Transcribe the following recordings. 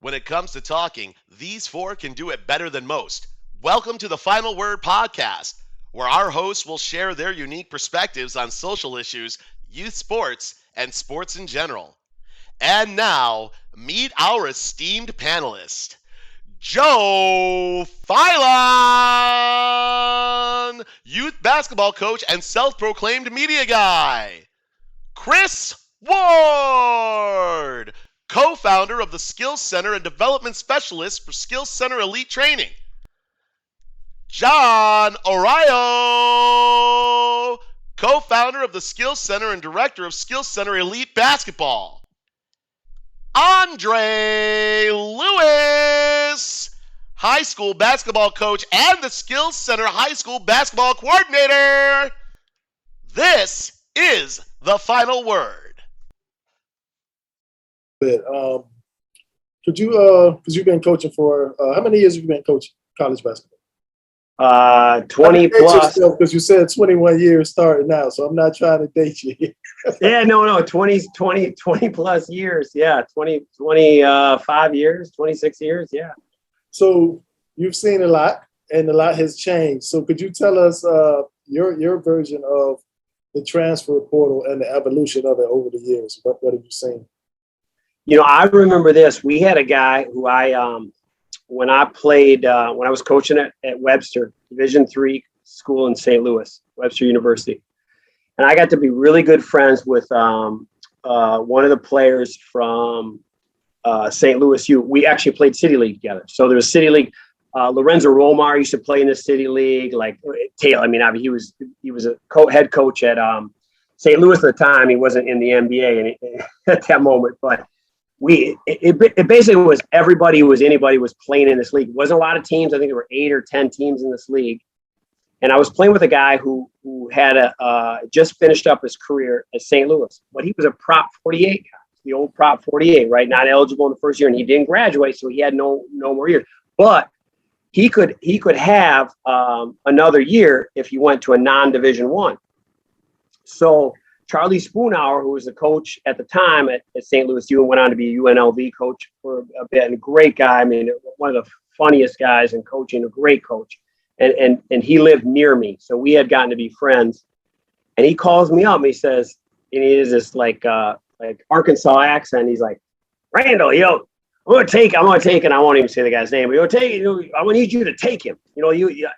When it comes to talking, these four can do it better than most. Welcome to the Final Word podcast, where our hosts will share their unique perspectives on social issues, youth sports, and sports in general. And now, meet our esteemed panelist, Joe Phylon, youth basketball coach and self-proclaimed media guy. Chris Ward, co-founder of the Skills Center and development specialist for Skills Center Elite Training. John Orayo, co-founder of the Skills Center and director of Skills Center Elite Basketball. Andre Lewis, high school basketball coach and the Skills Center high school basketball coordinator. This is the Final Word. Could you, because you've been coaching for, how many years have you been coaching college basketball? 20 plus. Because you said 21 years starting now, so I'm not trying to date you. Yeah, no, 20 plus years. Yeah, 25 years, 26 years. Yeah. So you've seen a lot, and a lot has changed. So could you tell us your version of the transfer portal and the evolution of it over the years? What have you seen? I remember this. We had a guy who when I was coaching at Webster, Division III school in St. Louis, Webster University. And I got to be really good friends with one of the players from St. Louis U. We actually played City League together. So there was City League. Lorenzo Romar used to play in the City League. Like Taylor, he was a head coach at St. Louis at the time. He wasn't in the NBA at that moment, but it basically was anybody was playing in this league. It wasn't a lot of teams. I think there were 8 or 10 teams in this league. And I was playing with a guy who had just finished up his career at St. Louis, but he was a Prop 48 guy, the old Prop 48, right? Not eligible in the first year, and he didn't graduate, so he had no more years. But he could have another year if he went to a non-Division I. So Charlie Spoonhour, who was the coach at the time at St. Louis U, and went on to be a UNLV coach for a bit, and a great guy. One of the funniest guys in coaching, a great coach. And he lived near me, so we had gotten to be friends. And he calls me up, and he says, and he is this like Arkansas accent. He's like, Randall, I'm gonna take, and I won't even say the guy's name. But I need you to take him.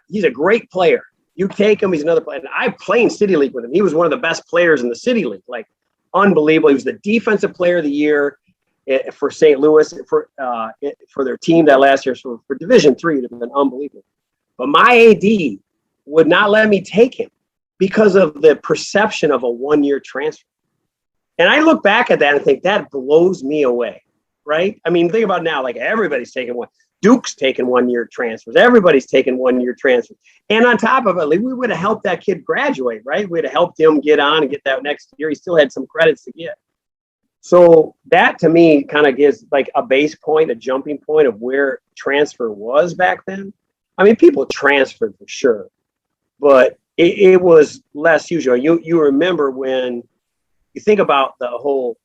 He's a great player. You take him, he's another player. And I played in City League with him. He was one of the best players in the City League, like unbelievable. He was the defensive player of the year for St. Louis for their team that last year. So for Division III, it would have been unbelievable. But my AD would not let me take him because of the perception of a one-year transfer. And I look back at that and think that blows me away, right? Think about now, like everybody's taking one. Duke's taking one-year transfers. Everybody's taking one-year transfers. And on top of it, we would have helped that kid graduate, right? We'd have helped him get on and get that next year. He still had some credits to get. So that to me kind of gives like a base point, a jumping point of where transfer was back then. People transferred for sure, but it was less usual. You remember when you think about I'll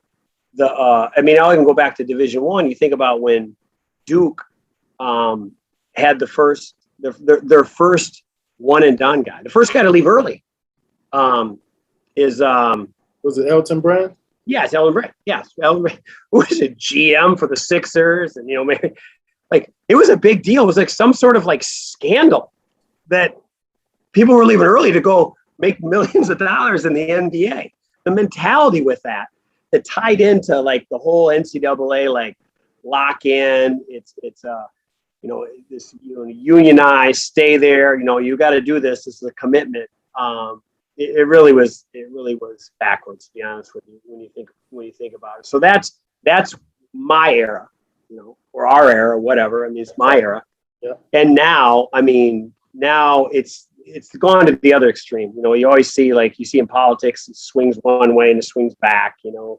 even go back to Division I. You think about when Duke had their first one and done guy. The first guy to leave early was it Elton Brand? Yes, Elton Brand. Yes, Elton Brand. Who was a GM for the Sixers, and maybe. Like it was a big deal. It was like some sort of like scandal that people were leaving early to go make millions of dollars in the NBA. The mentality with that tied into like the whole NCAA like lock in. It's this unionize, stay there. You got to do this. This is a commitment. It really was backwards, to be honest with you, when you think about it. So that's my era. Or our era, whatever. It's my era. Yeah. And now, it's gone to the other extreme. You always see, like you see in politics, it swings one way and it swings back. You're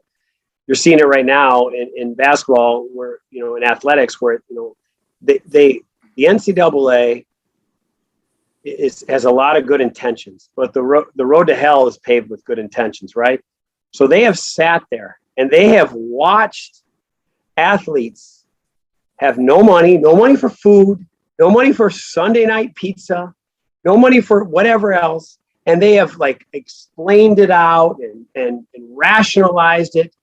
seeing it right now in basketball, where in athletics, where the NCAA has a lot of good intentions, but the road to hell is paved with good intentions, right? So they have sat there and they have watched athletes have no money for food, no money for Sunday night pizza, no money for whatever else. And they have like explained it out and rationalized it.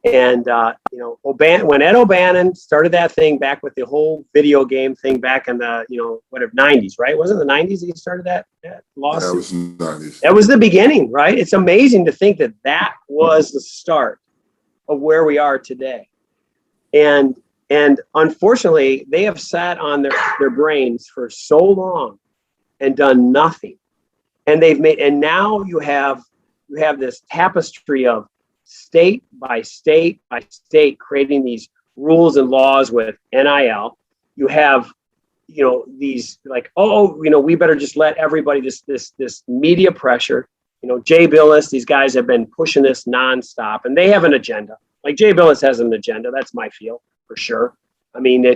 And, when Ed O'Bannon started that thing back with the whole video game thing back in the, 90s, right? Wasn't it the 90s that he started that lawsuit? That was 90s. That was the beginning, right? It's amazing to think that was the start of where we are today. And unfortunately, they have sat on their brains for so long and done nothing. And now you have this tapestry of state by state by state creating these rules and laws with NIL. You have, these like, we better just let everybody this media pressure. Jay Billis, these guys have been pushing this nonstop, and they have an agenda. Like Jay Billis has an agenda. That's my feel for sure. I mean,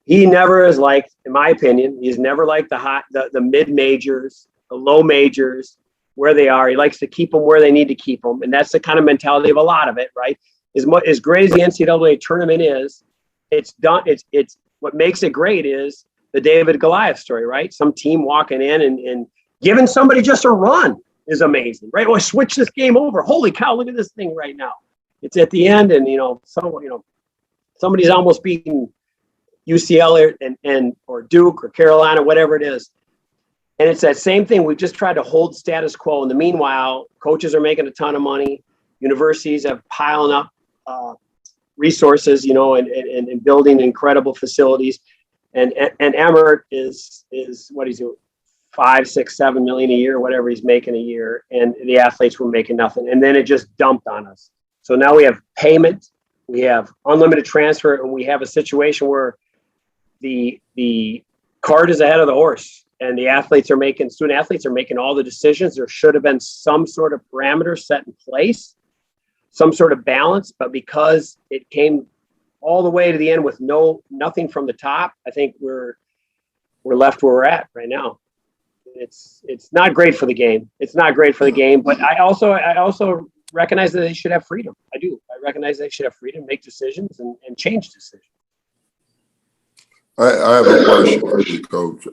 he never is liked, in my opinion. He's never liked the mid majors, the low majors, where they are. He likes to keep them where they need to keep them, and that's the kind of mentality of a lot of it, right? As great as the NCAA tournament is, it's done. It's what makes it great is the David Goliath story, right? Some team walking in and giving somebody just a run is amazing, right? Well, switch this game over. Holy cow! Look at this thing right now. It's at the end, and somebody's almost beating UCLA or Duke or Carolina, whatever it is. And it's that same thing. We've just tried to hold status quo. In the meanwhile, coaches are making a ton of money. Universities have piling up resources, and building incredible facilities. And Emmert is what he's doing, 5, 6, 7 million a year, whatever he's making a year. And the athletes were making nothing. And then it just dumped on us. So now we have payment, we have unlimited transfer, and we have a situation where the cart is ahead of the horse. And the student athletes are making all the decisions. There should have been some sort of parameter set in place, some sort of balance, but because it came all the way to the end with nothing from the top, I think we're left where we're at right now. It's not great for the game. It's not great for the game, but I also recognize that they should have freedom. I do. I recognize they should have freedom to make decisions and change decisions. I have a question for you, Coach.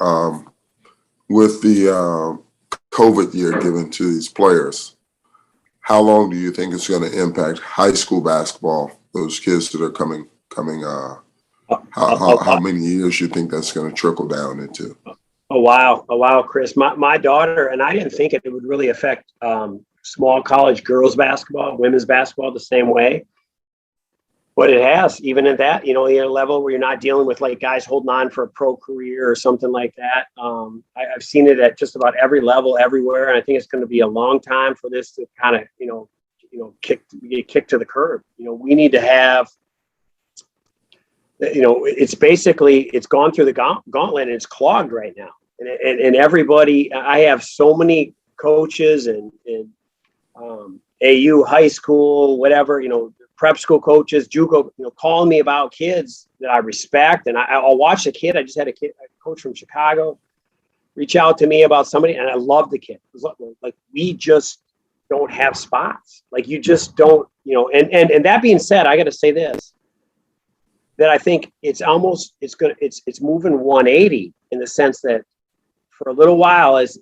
With the COVID year given to these players, how long do you think it's going to impact high school basketball? Those kids that are coming. How many years you think that's going to trickle down into? A while, Chris. My daughter, and I didn't think it would really affect small college girls basketball, women's basketball the same way. But it has, even at that, at a level where you're not dealing with like guys holding on for a pro career or something like that. I've seen it at just about every level, everywhere, and I think it's going to be a long time for this to kind of, get kicked to the curb. We need to have, it's gone through the gauntlet and it's clogged right now. And everybody, I have so many coaches and AU, high school, whatever, prep school coaches, JUCO, calling me about kids that I respect. And I'll watch a kid. I just had a coach from Chicago reach out to me about somebody, and I love the kid. Like, we just don't have spots. Like, you just don't, and that being said, I got to say this, that I think it's moving 180 in the sense that for a little while as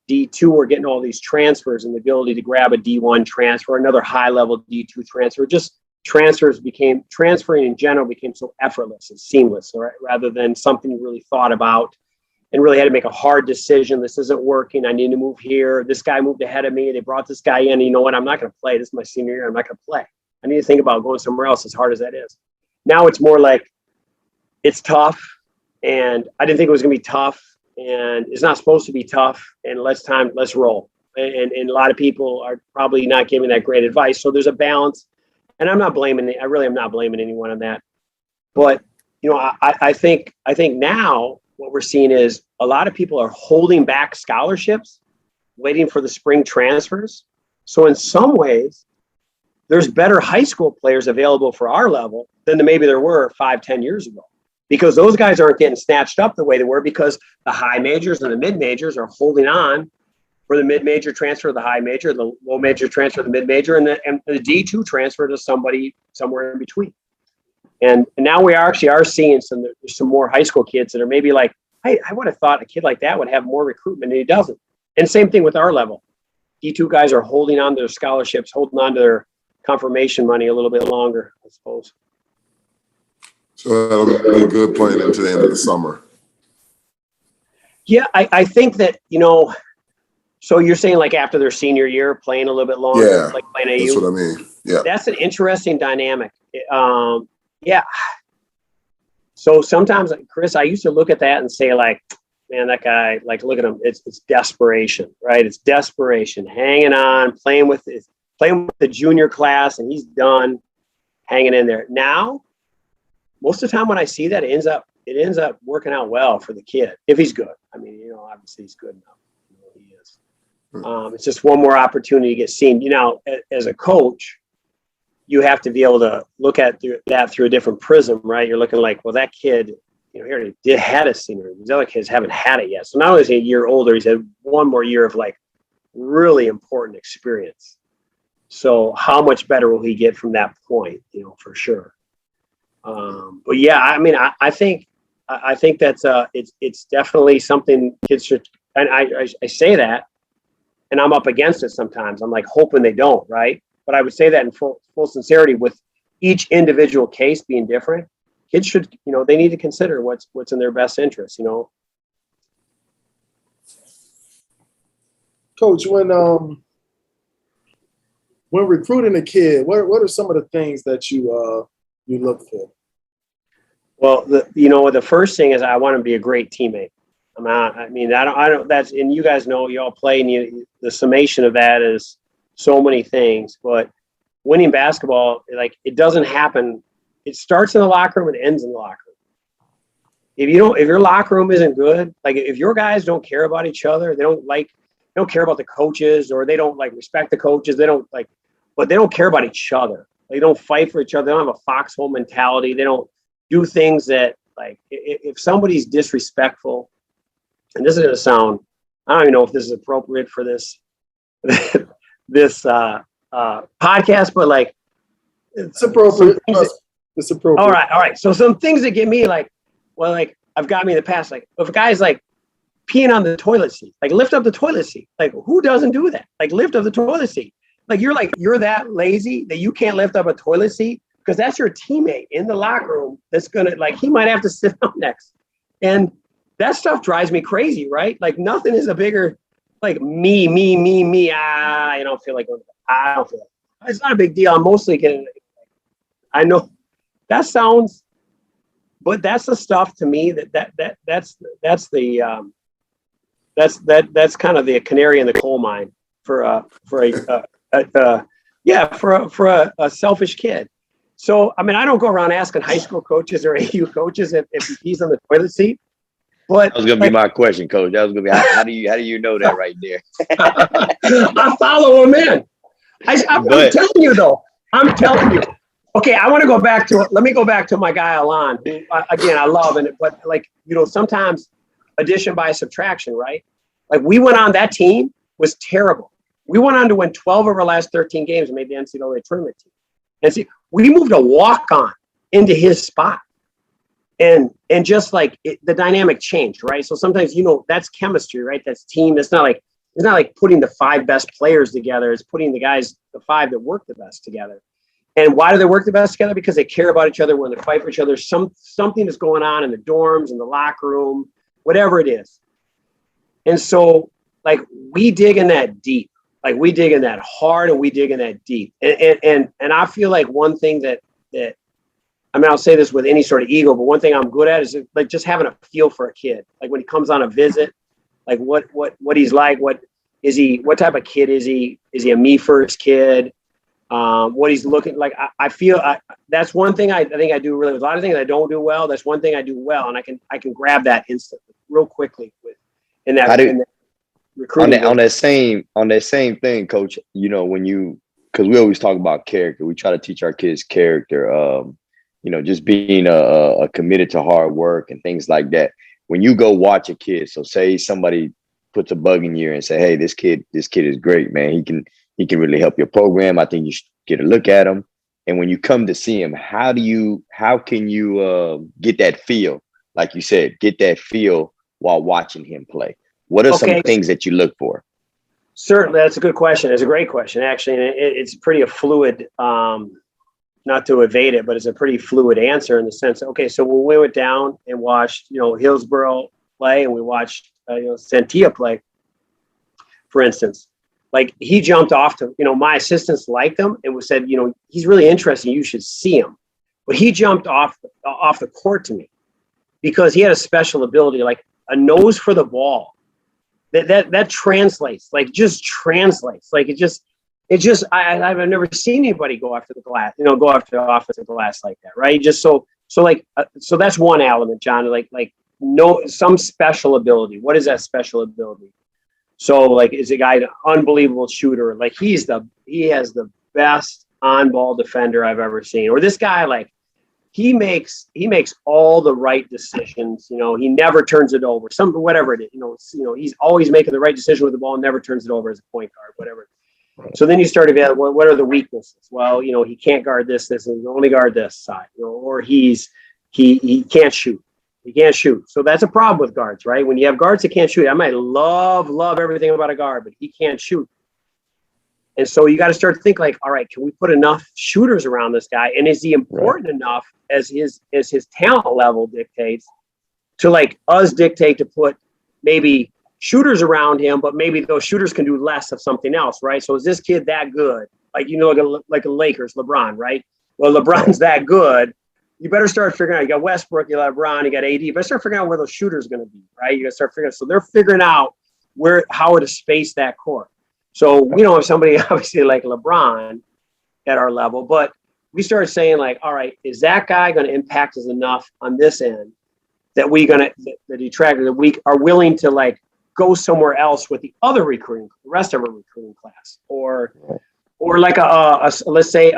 D2 were getting all these transfers and the ability to grab a D1 transfer, another high level D2 transfer, just transferring in general became so effortless and seamless, right? Rather than something you really thought about and really had to make a hard decision. This isn't working. I need to move here. This guy moved ahead of me. They brought this guy in. And you know what? I'm not going to play. This is my senior year. I'm not going to play. I need to think about going somewhere else, as hard as that is. Now it's more like it's tough, and I didn't think it was going to be tough. And it's not supposed to be tough, and let's roll. And a lot of people are probably not giving that great advice. So there's a balance, and I really am not blaming anyone on that. But, I think now what we're seeing is a lot of people are holding back scholarships, waiting for the spring transfers. So in some ways, there's better high school players available for our level than maybe there were 5-10 years ago. Because those guys aren't getting snatched up the way they were, because the high majors and the mid majors are holding on for the mid major transfer to the high major, the low major transfer to the mid major, and the D2 transfer to somebody somewhere in between. And now we actually are seeing some more high school kids that are maybe like, I would have thought a kid like that would have more recruitment, and he doesn't. And same thing with our level. D2 guys are holding on to their scholarships, holding on to their confirmation money a little bit longer, I suppose. So that'll be good playing into the end of the summer. Yeah, I think that, so you're saying like after their senior year, playing a little bit longer, Yeah, like playing AU? that's what I mean. Yeah. That's an interesting dynamic. Yeah. So sometimes, Chris, I used to look at that and say like, man, that guy, like, look at him. It's desperation, right? It's desperation, hanging on, playing with the junior class, and he's done hanging in there. Now, most of the time when I see that, it ends up working out well for the kid if he's good. I mean, obviously he's good enough. He is. It's just one more opportunity to get seen. As a coach, you have to be able to look at that through a different prism, right? You're looking like, well, that kid, he already had a senior. These other kids haven't had it yet. So not only is he a year older, he's had one more year of like really important experience. So how much better will he get from that point? For sure. But yeah, I mean, I think that's it's definitely something kids should. And I say that, and I'm up against it sometimes. I'm like hoping they don't, right? But I would say that in full sincerity, with each individual case being different, kids should, they need to consider what's in their best interest. Coach, when recruiting a kid, what are some of the things that you look for? Well, the first thing is I want to be a great teammate. I don't. That's, and you guys know, you all play, and the summation of that is so many things. But winning basketball, like, it doesn't happen. It starts in the locker room and ends in the locker room. If your locker room isn't good, like if your guys don't care about each other, they don't care about the coaches, or they don't like respect the coaches. But they don't care about each other. They don't fight for each other. They don't have a foxhole mentality. They don't do things that, like, if somebody's disrespectful, and this is going to sound, I don't even know if this is appropriate for this podcast, but like, it's appropriate. It's appropriate. All right. So some things that get me like, well, like, I've got me in the past, like if a guy's like peeing on the toilet seat, like lift up the toilet seat. Like, who doesn't do that? Like, lift up the toilet seat. Like, you're that lazy that you can't lift up a toilet seat, because that's your teammate in the locker room that's gonna, like, he might have to sit down next. And that stuff drives me crazy, right? Like, nothing is a bigger, like, me. I don't feel like it's not a big deal. I'm mostly getting, I know that sounds, but that's the stuff to me that's kind of the canary in the coal mine for a selfish kid. So, I mean, I don't go around asking high school coaches or AU coaches if he's on the toilet seat. But that was going to be my question, Coach. That was going to be, how do you know that right there? I follow him in. I'm telling you, though. I'm telling you. Okay, let me go back to my guy, Alon, who, again, I love, but like, sometimes addition by subtraction, right? Like, we went on, that team was terrible. We went on to win 12 of our last 13 games and made the NCAA tournament team. And see, we moved a walk-on into his spot. And just like the dynamic changed, right? So sometimes, that's chemistry, right? That's team. It's not like putting the 5 best players together. It's putting the 5 that work the best together. And why do they work the best together? Because they care about each other, when they fight for each other. Something is going on in the dorms, in the locker room, whatever it is. And so, like, we dig in that deep. Like, we dig in that hard, and we dig in that deep. And I feel like one thing that I mean, I'll say this with any sort of ego, but one thing I'm good at is like just having a feel for a kid. Like, when he comes on a visit, like what he's like, what type of kid is he? Is he a me first kid? What he's looking like. I feel that's one thing I think I do really. There's a lot of things I don't do well. That's one thing I do well, and I can grab that instantly, real quickly in that recruiting. On that same thing, Coach. Because we always talk about character. We try to teach our kids character. Just being a committed to hard work and things like that. When you go watch a kid, so say somebody puts a bug in your ear and say, "Hey, this kid is great, man. He can really help your program. I think you should get a look at him." And when you come to see him, how can you get that feel? Like you said, get that feel while watching him play. What are some things that you look for? Certainly, that's a good question. It's a great question, actually. And it's pretty a fluid, not to evade it, but it's a pretty fluid answer in the sense, okay, so when we went down and watched, Hillsborough play and we watched, Santia play, for instance, like he jumped off to, my assistants liked him and said, he's really interesting. You should see him. But he jumped off the court to me because he had a special ability, like a nose for the ball. That translates, like just translates. Like I've never seen anybody go after the glass, go after the offensive glass like that, right? Just so that's one element, John. Like some special ability. What is that special ability? So like, is a guy an unbelievable shooter? Like he has the best on-ball defender I've ever seen. Or this guy, like he makes all the right decisions. He never turns it over. Whatever it is, he's always making the right decision with the ball, never turns it over as a point guard, whatever. So then you start to get, what are the weaknesses? Well, he can't guard this, and he can only guard this side, or he can't shoot. He can't shoot. So that's a problem with guards, right? When you have guards that can't shoot, I might love everything about a guard, but he can't shoot. And so you got to start to think like, all right, can we put enough shooters around this guy? And is he important enough as his talent level dictates to like us dictate to put maybe shooters around him, but maybe those shooters can do less of something else, right? So is this kid that good? Like, like a Lakers, LeBron, right? Well, LeBron's that good. You better start figuring out, you got Westbrook, you got LeBron, you got AD, you better start figuring out where those shooters are going to be, right? You got to start figuring out. So they're figuring out how to space that court. So we don't have somebody obviously like LeBron at our level, but we started saying like, all right, is that guy going to impact us enough on this end that the detractors that we are willing to like go somewhere else with the rest of our recruiting class, or like let's say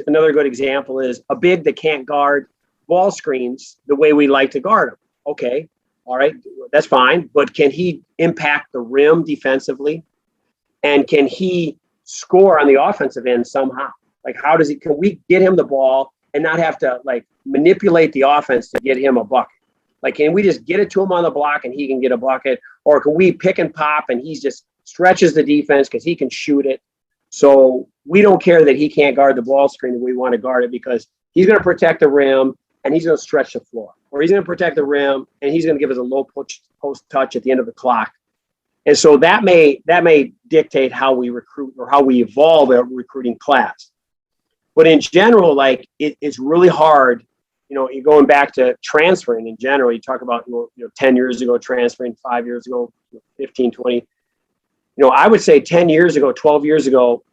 another good example is a big that can't guard ball screens the way we like to guard them. Okay, all right, that's fine, but can he impact the rim defensively, and can he score on the offensive end somehow? Like, can we get him the ball and not have to like manipulate the offense to get him a bucket? Like, can we just get it to him on the block and he can get a bucket? Or can we pick and pop and he just stretches the defense because he can shoot it? So we don't care that he can't guard the ball screen, and we want to guard it because he's going to protect the rim and he's going to stretch the floor. Or he's going to protect the rim and he's going to give us a low post touch at the end of the clock. And so that may dictate how we recruit or how we evolve a recruiting class. But in general, like it's really hard. You're going back to transferring in general. You talk about 10 years ago transferring, 5 years ago, 15, 20. I would say 10 years ago, 12 years ago,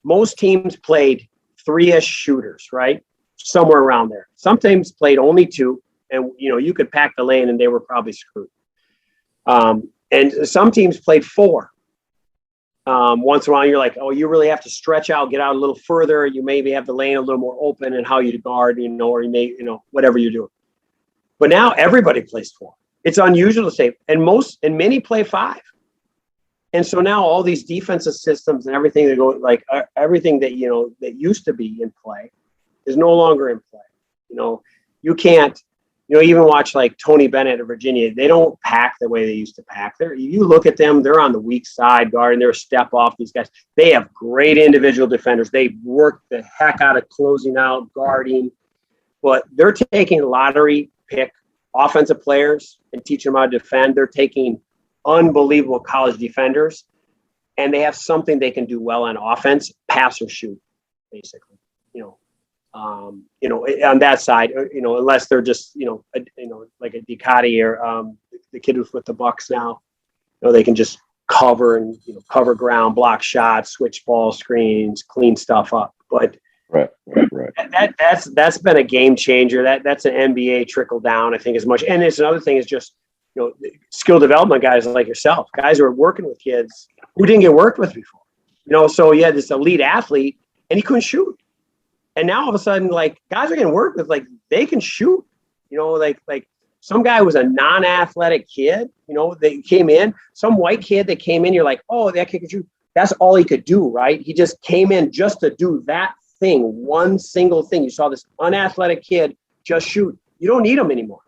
most teams played 3-ish shooters, right? Somewhere around there. Some teams played only 2, and you could pack the lane and they were probably screwed. And some teams played 4. Once in a while, you're like, oh, you really have to stretch out, get out a little further. You maybe have the lane a little more open and how you guard, or you may, whatever you're doing. But now everybody plays 4. It's unusual to say, and many play 5. And so now all these defensive systems and everything that go like everything that that used to be in play is no longer in play. You can't. Even watch like Tony Bennett of Virginia. They don't pack the way they used to pack. You look at them; they're on the weak side guarding. They're a step off. These guys. They have great individual defenders. They work the heck out of closing out, guarding, but they're taking lottery pick offensive players and teaching them how to defend. They're taking unbelievable college defenders, and they have something they can do well on offense: pass or shoot, basically. On that side, unless they're just, like a Ducati or the kid who's with the Bucks now, they can just cover and, cover ground, block shots, switch ball screens, clean stuff up. But right. That's been a game changer. That's an NBA trickle down, I think, as much. And it's another thing is just, skill development guys like yourself, guys who are working with kids who didn't get worked with before, so you had this elite athlete and he couldn't shoot. And now all of a sudden, like, guys are getting worked with, like, they can shoot, like some guy was a non-athletic kid, they came in, some white kid that came in, you're like, oh, that kid could shoot. That's all he could do, right? He just came in just to do that thing, one single thing. You saw this unathletic kid just shoot. You don't need them anymore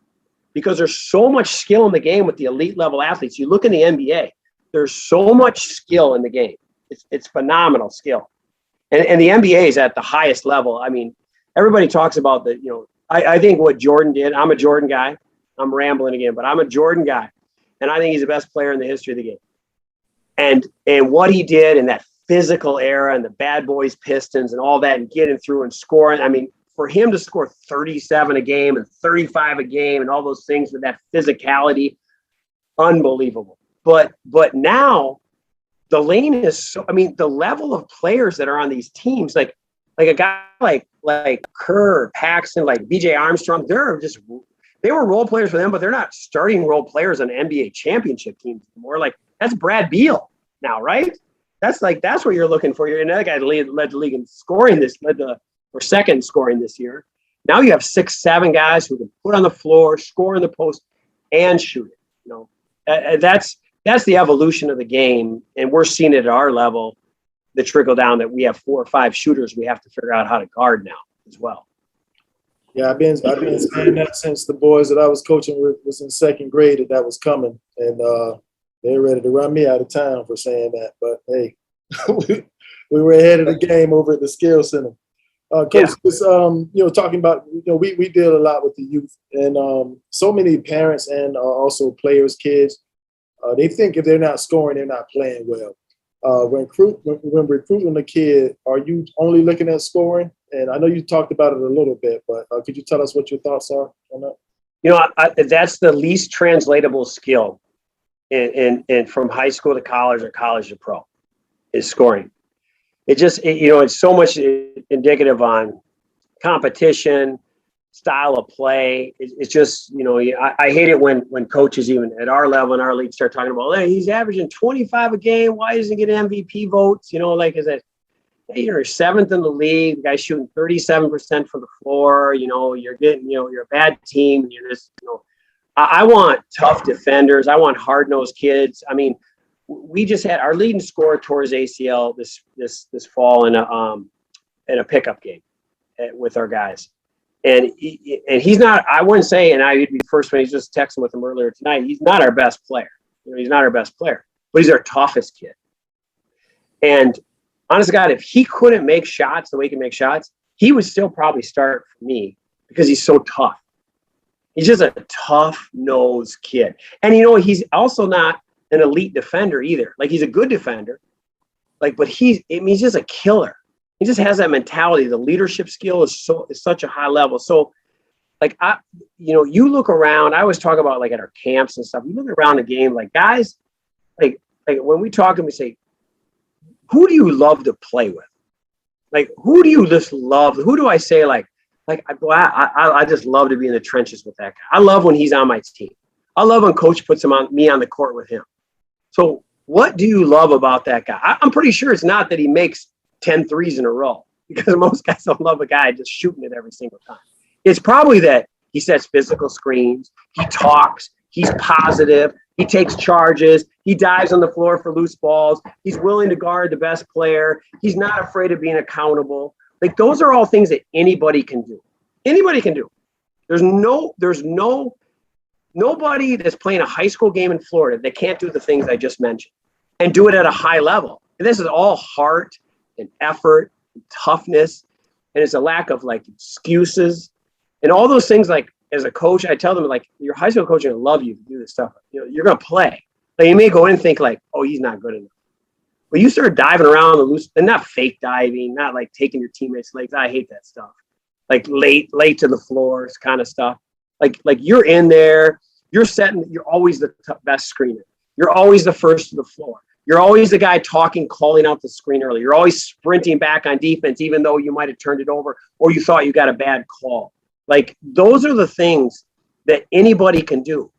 because there's so much skill in the game with the elite level athletes. You look in the NBA, there's so much skill in the game. It's phenomenal skill. And the NBA is at the highest level. I mean, everybody talks about the, I think what Jordan did, I'm a Jordan guy. I'm rambling again, but I'm a Jordan guy. And I think he's the best player in the history of the game. And what he did in that physical era and the bad boys Pistons and all that and getting through and scoring. I mean, for him to score 37 a game and 35 a game and all those things with that physicality, unbelievable. But now the lane is so, I mean, the level of players that are on these teams, like a guy like Kerr, Paxson, like BJ Armstrong, they were role players for them, but they're not starting role players on NBA championship teams anymore. Like that's Brad Beal now, right? That's what you're looking for. You're another guy that led the league in scoring or second scoring this year. Now you have 6, 7 guys who can put on the floor, score in the post, and shoot it. That's the evolution of the game, and we're seeing it at our level. The trickle down that we have 4 or 5 shooters we have to figure out how to guard now as well. Yeah, I've been saying that since the boys that I was coaching was in second grade that was coming, and they're ready to run me out of town for saying that. But hey, we were ahead of the game over at the Skill Center. Coach, talking about we deal a lot with the youth, and so many parents and also players, kids, they think if they're not scoring, they're not playing well. When recruiting a kid, are you only looking at scoring? And I know you talked about it a little bit, but could you tell us what your thoughts are on that? That's the least translatable skill in from high school to college or college to pro is scoring. It's so much indicative on competition, style of play. It's just, I hate it when coaches even at our level in our league start talking about, hey, he's averaging 25 a game. Why isn't he getting MVP votes? Is that, hey, you're 7th in the league. The guy's shooting 37% from the floor. You're getting, you're a bad team. And you're just, I want tough defenders. I want hard-nosed kids. I mean, we just had our leading scorer tore his ACL this fall in a pickup game with our guys. And he's not, I wouldn't say, and I'd be the first one, he's just texting with him earlier tonight. He's not our best player. He's not our best player, but he's our toughest kid. And honest to God, if he couldn't make shots the way he can make shots, he would still probably start for me because he's so tough. He's just a tough-nosed kid. And, he's also not an elite defender either. Like, he's a good defender, but he's just a killer. He just has that mentality. The leadership skill is such a high level. So, you look around. I always talk about at our camps and stuff. You look around the game, guys, when we talk and we say, who do you love to play with? Who do you just love? Who do I say I just love to be in the trenches with that guy. I love when he's on my team. I love when coach puts me on the court with him. So what do you love about that guy? I'm pretty sure it's not that he makes 10 threes in a row, because most guys don't love a guy just shooting it every single time. It's probably that he sets physical screens, he talks, he's positive, he takes charges, he dives on the floor for loose balls, he's willing to guard the best player, he's not afraid of being accountable. Those are all things that anybody can do. Anybody can do. There's nobody that's playing a high school game in Florida that can't do the things I just mentioned and do it at a high level. And this is all heart and effort and toughness. And it's a lack of excuses and all those things. As a coach, I tell them your high school coach is going to love you to do this stuff. You're going to play. You may go in and think oh, he's not good enough. But you start diving around the loose and not fake diving, not taking your teammates' legs. I hate that stuff. Late to the floors kind of stuff. You're in there, you're setting, you're always the best screener. You're always the first to the floor. You're always the guy calling out the screen early. You're always sprinting back on defense, even though you might have turned it over or you thought you got a bad call. Those are the things that anybody can do.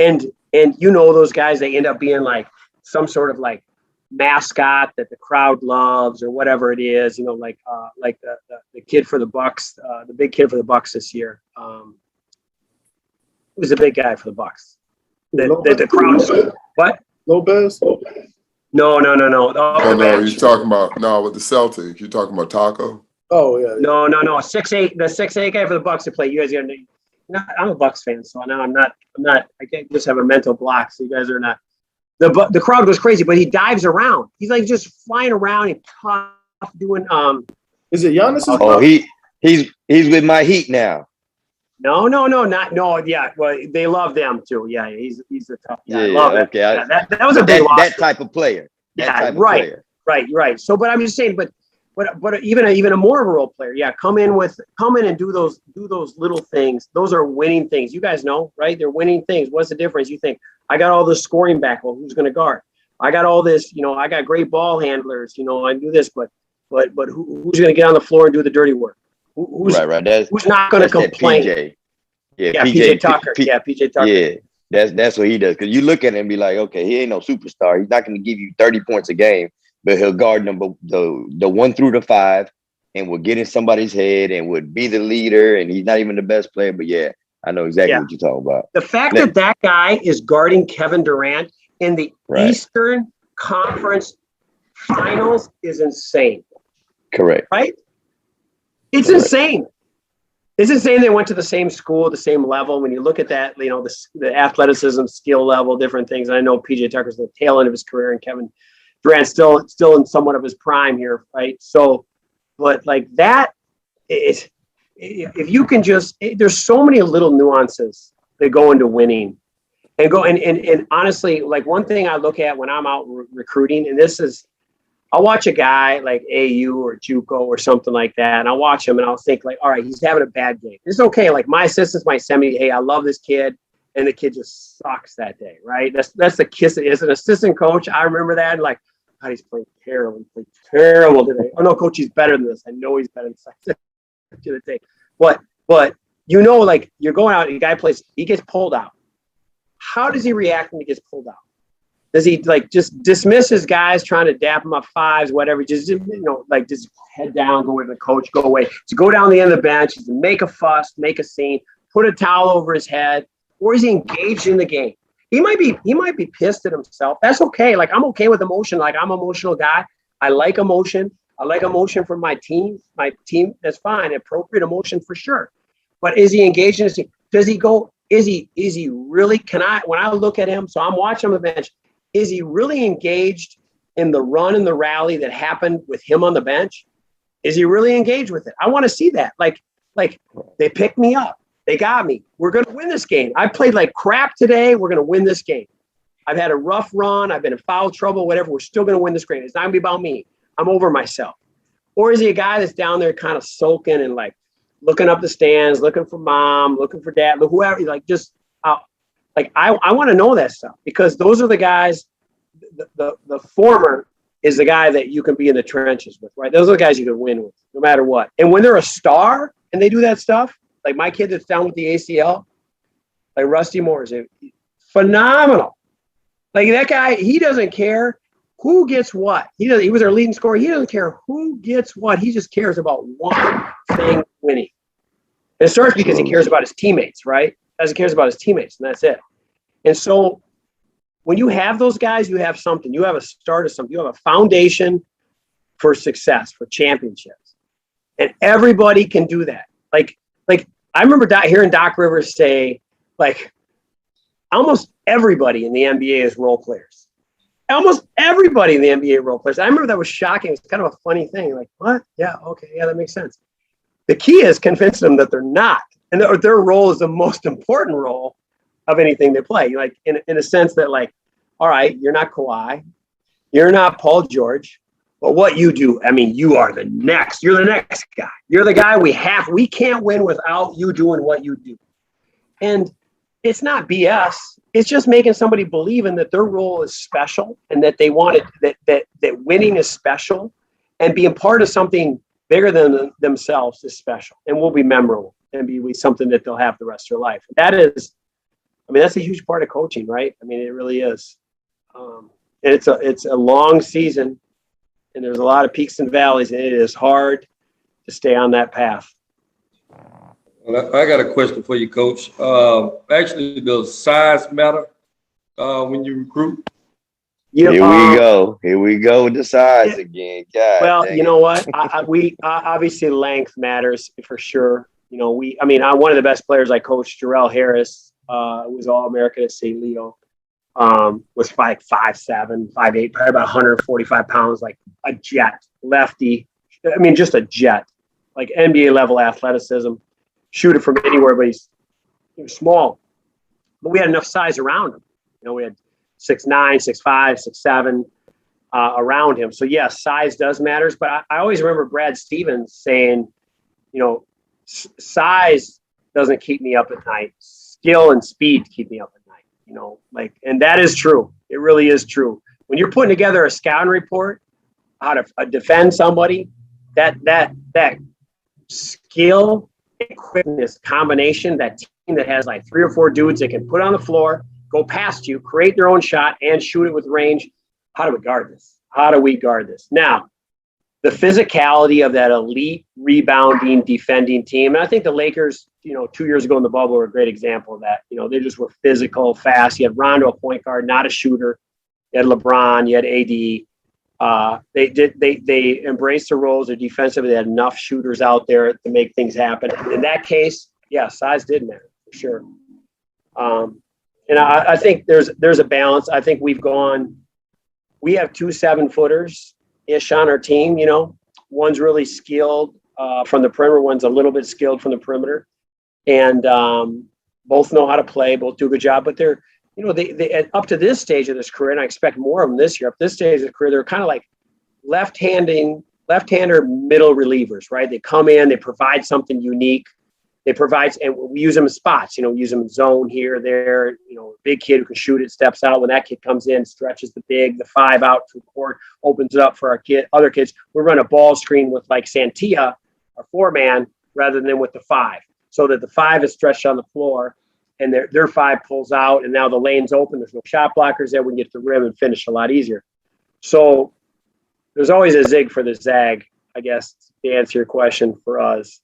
And those guys, they end up being some sort of mascot that the crowd loves or whatever it is, the kid for the Bucks, the big kid for the Bucks this year. Who's the big guy for the Bucks? The crowd. What? Lopez? No. Oh, no, you're talking about with the Celtics. You're talking about Taco. Oh yeah. No. 6'8", the 6'8" guy for the Bucks to play. You guys are not. I'm a Bucks fan, so now I'm not. I can't just have a mental block. So you guys are not. The crowd goes crazy, but he dives around. He's like just flying around and tough doing. Is it Giannis? Oh, he's with my Heat now. No, yeah. Well, they love them too. Yeah, he's a tough guy. Yeah, I love it. okay. Yeah, that was a big loss. That type of player. Right. So, but I'm just saying, but even a more of a role player, yeah, come in and do those little things. Those are winning things. You guys know, right? They're winning things. What's the difference? You think I got all this scoring back. Well, who's going to guard? I got all this. I got great ball handlers. I do this, but who's going to get on the floor and do the dirty work? Who's not going to complain? PJ. Yeah, PJ Tucker. PJ Tucker. Yeah, that's what he does. Because you look at him and be like, okay, he ain't no superstar. He's not going to give you 30 points a game, but he'll guard the 1 through the 5 and will get in somebody's head and would be the leader. And he's not even the best player, but yeah, I know exactly what you're talking about. The fact that guy is guarding Kevin Durant in the Eastern Conference Finals is insane. Correct. Right? It's insane. It's insane they went to the same school, the same level. When you look at that, the athleticism, skill level, different things. I know PJ Tucker's the tail end of his career, and Kevin Durant's still in somewhat of his prime here, right? So, but like that is, if you can there's so many little nuances that go into winning, and honestly, like one thing I look at when I'm out recruiting, and this is, I'll watch a guy like AU or JUCO or something like that, and I'll watch him and I'll think like, all right, he's having a bad game. It's okay. Like my assistants might send me, hey, I love this kid, and the kid just sucks that day, right? That's the kiss. As an assistant coach, I remember that, and like, God, he's playing terrible. He played terrible today. Oh no, coach, he's better than this. I know he's better than this. But like you're going out, and the guy plays, he gets pulled out. How does he react when he gets pulled out? Does he like just dismiss his guys trying to dap him up fives, whatever? Just just head down, go with the coach, go away. To go down the end of the bench, to make a fuss, make a scene, put a towel over his head, or is he engaged in the game? He might be pissed at himself. That's okay. Like I'm okay with emotion. Like I'm an emotional guy. I like emotion. I like emotion from my team. My team, that's fine. Appropriate emotion for sure. But is he engaged in his team? Does he go? Is he really? When I look at him, so I'm watching on the bench. Is he really engaged in the run and the rally that happened with him on the bench? Is he really engaged with it? I want to see that. Like they picked me up. They got me. We're going to win this game. I played like crap today. We're going to win this game. I've had a rough run. I've been in foul trouble, whatever. We're still going to win this game. It's not going to be about me. I'm over myself. Or is he a guy that's down there kind of sulking and like looking up the stands, looking for mom, looking for dad, whoever, like just I want to know that stuff, because those are the guys. The former is the guy that you can be in the trenches with, right? Those are the guys you can win with, no matter what. And when they're a star and they do that stuff, like my kid that's down with the ACL, like Rusty Moore, phenomenal. Like that guy, he doesn't care who gets what. He was our leading scorer. He doesn't care who gets what. He just cares about one thing: winning. And it starts because he cares about his teammates, right? As he cares about his teammates, and that's it. And so when you have those guys, you have something. You have a start of something. You have a foundation for success, for championships. And everybody can do that. Like I remember hearing Doc Rivers say, like, almost everybody in the NBA is role players. Almost everybody in the NBA role players. I remember that was shocking. It's kind of a funny thing. Like, what? Yeah, okay. Yeah, that makes sense. The key is convincing them that they're not. And their role is the most important role of anything they play. Like in a sense that, like, all right, you're not Kawhi, you're not Paul George, but what you do, I mean, you're the next guy. You're the guy we can't win without you doing what you do. And it's not BS. It's just making somebody believe in that their role is special and that they want it, that winning is special, and being part of something bigger than themselves is special and will be memorable and be something that they'll have the rest of their life. That's a huge part of coaching, right? I mean, it really is. And it's a long season, and there's a lot of peaks and valleys, and it is hard to stay on that path. Well, I got a question for you, Coach. Actually, does size matter when you recruit? Here we go. Here we go with the size again. God, well, you know what? We obviously length matters for sure. You know, one of the best players I coached, Jarrell Harris, was All-American at St. Leo. Was 5'7", 5'8", probably about 145 pounds, like a jet, lefty. I mean, just a jet, like NBA level athleticism. Shoot it from anywhere, but he was small. But we had enough size around him. You know, we had 6'9", 6'5", 6'7" around him. So yes, size does matters. But I always remember Brad Stevens saying, you know, size doesn't keep me up at night. Skill and speed keep me up at night. You know, like, and that is true. It really is true. When you're putting together a scouting report, how to defend somebody, that skill and quickness combination, that team that has like 3 or 4 dudes that can put on the floor, go past you, create their own shot, and shoot it with range. How do we guard this? How do we guard this? Now, the physicality of that elite rebounding, defending team. And I think the Lakers, you know, 2 years ago in the bubble were a great example of that. You know, they just were physical, fast. You had Randall, a point guard, not a shooter. You had LeBron, you had AD. They embraced the roles. They're defensive. They had enough shooters out there to make things happen. In that case, yeah, size did matter for sure. And I think there's a balance. I think we have 2 7-footers-ish on our team, you know. One's really skilled from the perimeter. One's a little bit skilled from the perimeter. And both know how to play, both do a good job. But they're, you know, they up to this stage of this career, and I expect more of them this year, up to this stage of the career, they're kind of like left-hander middle relievers, right? They come in, they provide something unique. They provide, and we use them in spots, you know, we use them in zone here, there, you know, big kid who can shoot it, steps out. When that kid comes in, stretches the 5 out to the court, opens it up for our other kids. We run a ball screen with like Santia, our 4-man, rather than with the 5, so that the 5 is stretched on the floor and their 5 pulls out, and now the lane's open. There's no shot blockers there. We can get to the rim and finish a lot easier. So there's always a zig for the zag, I guess, to answer your question for us.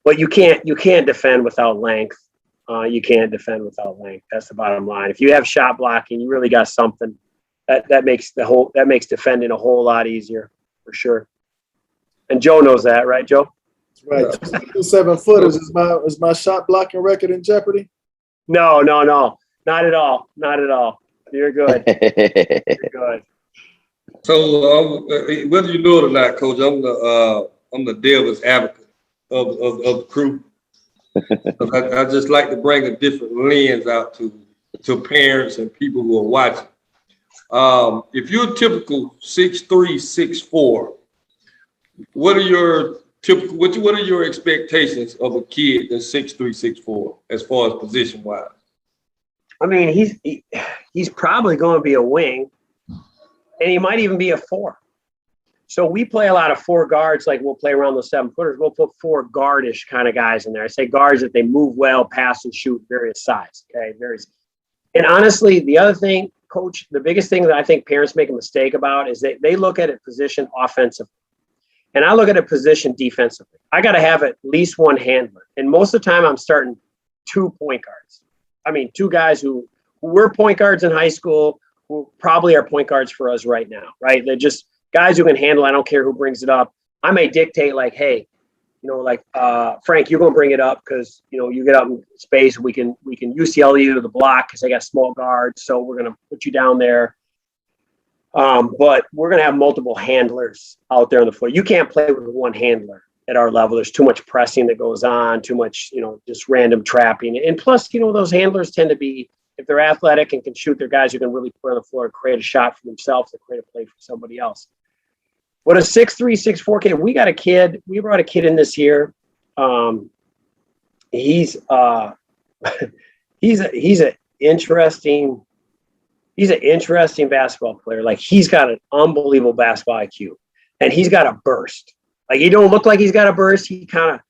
But you can't defend without length. You can't defend without length. That's the bottom line. If you have shot blocking, you really got something that makes defending a whole lot easier for sure. And Joe knows that, right, Joe? That's right. 2 7-footers is my shot blocking record in jeopardy? No, not at all. Not at all. You're good. You're good. So whether you know it or not, Coach, I'm the devil's advocate of the crew. I just like to bring a different lens out to parents and people who are watching. If you're a typical 6'3", 6'4", what are your expectations of a kid that's 6'3", 6'4", as far as position wise? I mean, he's probably going to be a wing, and he might even be a 4. So we play a lot of 4 guards, like we'll play around those 7-footers. We'll put 4 guardish kind of guys in there. I say guards that they move well, pass and shoot, various size. Okay, and honestly, the other thing, Coach, the biggest thing that I think parents make a mistake about is they look at a position offensively, and I look at a position defensively. I got to have at least 1 handler, and most of the time I'm starting 2 point guards. I mean, 2 guys who were point guards in high school, who probably are point guards for us right now, right? They're just guys who can handle. I don't care who brings it up. I may dictate like, hey, you know, like Frank, you're gonna bring it up because you know you get up in space. We can UCL you to the block because they got small guards, so we're gonna put you down there. But we're gonna have multiple handlers out there on the floor. You can't play with 1 handler at our level. There's too much pressing that goes on, too much, you know, just random trapping. And plus, you know, those handlers tend to be, if they're athletic and can shoot, they're guys who can really put on the floor and create a shot for themselves and create a play for somebody else. What a 6'3", 6'4" kid. We brought a kid in this year. He's an interesting basketball player. Like, he's got an unbelievable basketball IQ, and he's got a burst. Like, he don't look like he's got a burst. He's got